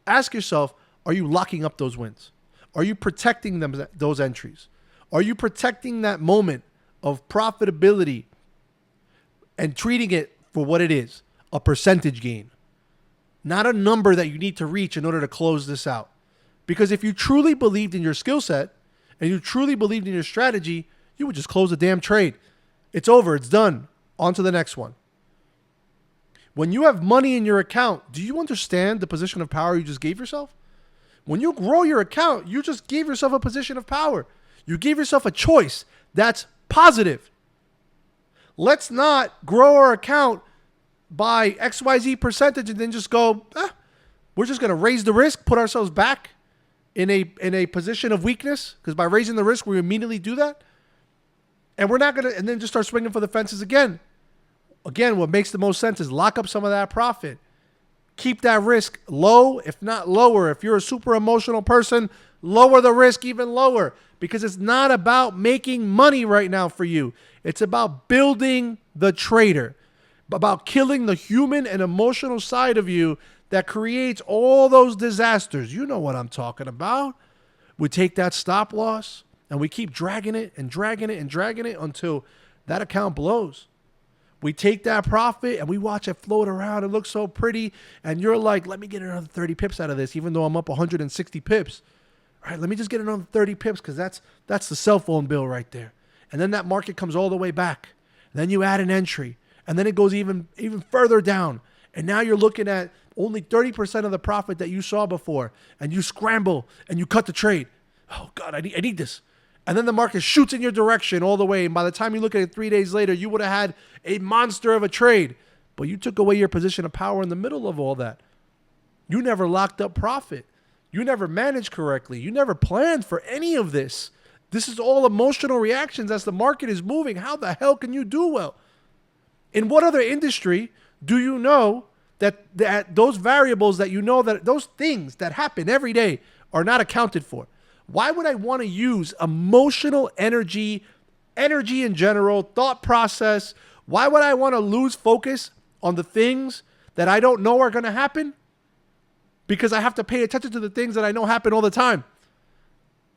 Ask yourself, are you locking up those wins? Are you protecting them, those entries? Are you protecting that moment of profitability and treating it for what it is, a percentage gain, not a number that you need to reach in order to close this out? Because if you truly believed in your skill set and you truly believed in your strategy, you would just close the damn trade. It's over. It's done. On to the next one. When you have money in your account, do you understand the position of power you just gave yourself? When you grow your account, you just gave yourself a position of power. You gave yourself a choice that's positive. Let's not grow our account by XYZ percentage and then just go, we're just going to raise the risk, put ourselves back in a position of weakness, because by raising the risk, we immediately do that. And we're not going to, and then just start swinging for the fences again. Again, what makes the most sense is lock up some of that profit. Keep that risk low, if not lower. If you're a super emotional person, lower the risk even lower, because it's not about making money right now for you. It's about building the trader, about killing the human and emotional side of you that creates all those disasters. You know what I'm talking about. We take that stop loss and we keep dragging it and dragging it and dragging it until that account blows. We take that profit and we watch it float around. It looks so pretty. And you're like, let me get another 30 pips out of this, even though I'm up 160 pips. All right, let me just get another 30 pips because that's the cell phone bill right there. And then that market comes all the way back. Then you add an entry. And then it goes even further down. And now you're looking at only 30% of the profit that you saw before. And you scramble and you cut the trade. Oh, God, I need this. And then the market shoots in your direction all the way. And by the time you look at it 3 days later, you would have had a monster of a trade. But you took away your position of power in the middle of all that. You never locked up profit. You never managed correctly. You never planned for any of this. This is all emotional reactions as the market is moving. How the hell can you do well? In what other industry do you know that those variables that you know that those things that happen every day are not accounted for? Why would I want to use emotional energy in general, thought process? Why would I want to lose focus on the things that I don't know are going to happen? Because I have to pay attention to the things that I know happen all the time.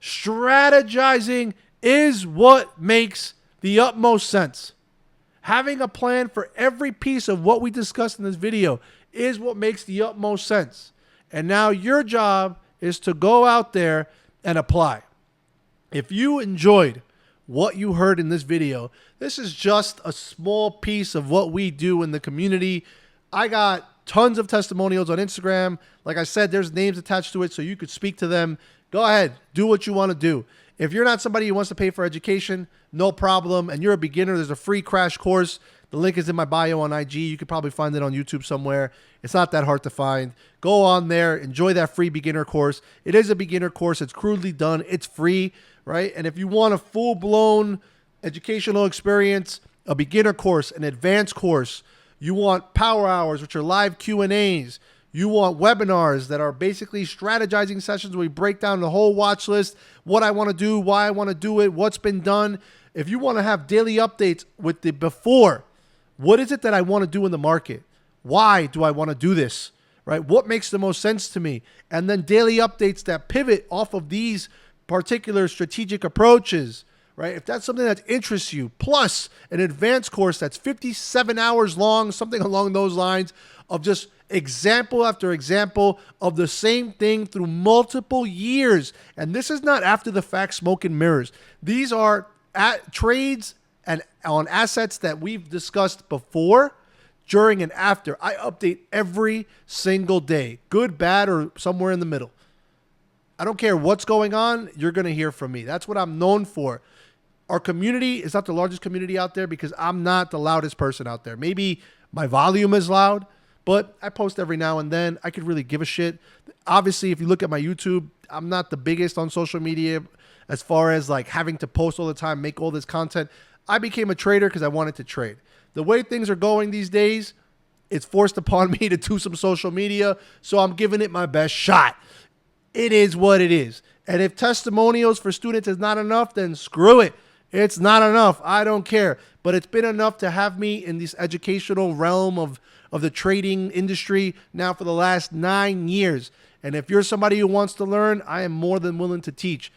Strategizing is what makes the utmost sense. Having a plan for every piece of what we discussed in this video is what makes the utmost sense. And now your job is to go out there and apply. If you enjoyed what you heard in this video, this is just a small piece of what we do in the community. I got tons of testimonials on Instagram. Like I said, there's names attached to it so you could speak to them. Go ahead, do what you want to do. If you're not somebody who wants to pay for education, no problem. And you're a beginner, there's a free crash course. The link is in my bio on IG. You could probably find it on YouTube somewhere. It's not that hard to find. Go on there, enjoy that free beginner course. It is a beginner course. It's crudely done. It's free, right? And if you want a full-blown educational experience, a beginner course, an advanced course, you want power hours, which are live Q&As. You want webinars that are basically strategizing sessions where we break down the whole watch list, what I want to do, why I want to do it, what's been done. If you want to have daily updates with the before, what is it that I want to do in the market? Why do I want to do this? Right? What makes the most sense to me? And then daily updates that pivot off of these particular strategic approaches. Right? If that's something that interests you, plus an advanced course that's 57 hours long, something along those lines of just example after example of the same thing through multiple years. And this is not after the fact smoke and mirrors. These are trades and on assets that we've discussed before, during and after. I update every single day, good, bad, or somewhere in the middle. I don't care what's going on. You're going to hear from me. That's what I'm known for. Our community is not the largest community out there because I'm not the loudest person out there. Maybe my volume is loud, but I post every now and then. I could really give a shit. Obviously, if you look at my YouTube, I'm not the biggest on social media as far as like having to post all the time, make all this content. I became a trader because I wanted to trade. The way things are going these days, it's forced upon me to do some social media, so I'm giving it my best shot. It is what it is. And if testimonials for students is not enough, then screw it. It's not enough. I don't care. But it's been enough to have me in this educational realm of the trading industry now for the last 9 years. And if you're somebody who wants to learn, I am more than willing to teach.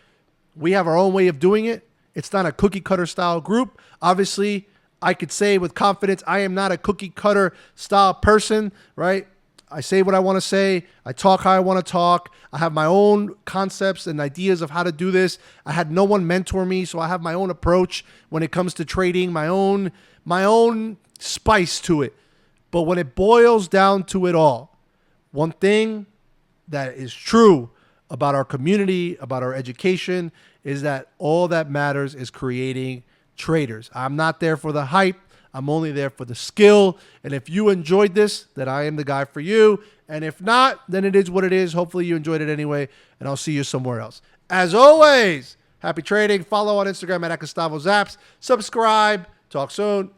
We have our own way of doing it. It's not a cookie cutter style group. Obviously, I could say with confidence, I am not a cookie cutter style person, right? I say what I want to say. I talk how I want to talk. I have my own concepts and ideas of how to do this. I had no one mentor me, so I have my own approach when it comes to trading, my own spice to it. But when it boils down to it all, one thing that is true about our community, about our education, is that all that matters is creating traders. I'm not there for the hype. I'm only there for the skill. And if you enjoyed this, then I am the guy for you. And if not, then it is what it is. Hopefully you enjoyed it anyway, and I'll see you somewhere else. As always, happy trading. Follow on Instagram at Gustavo Zapz. Subscribe. Talk soon.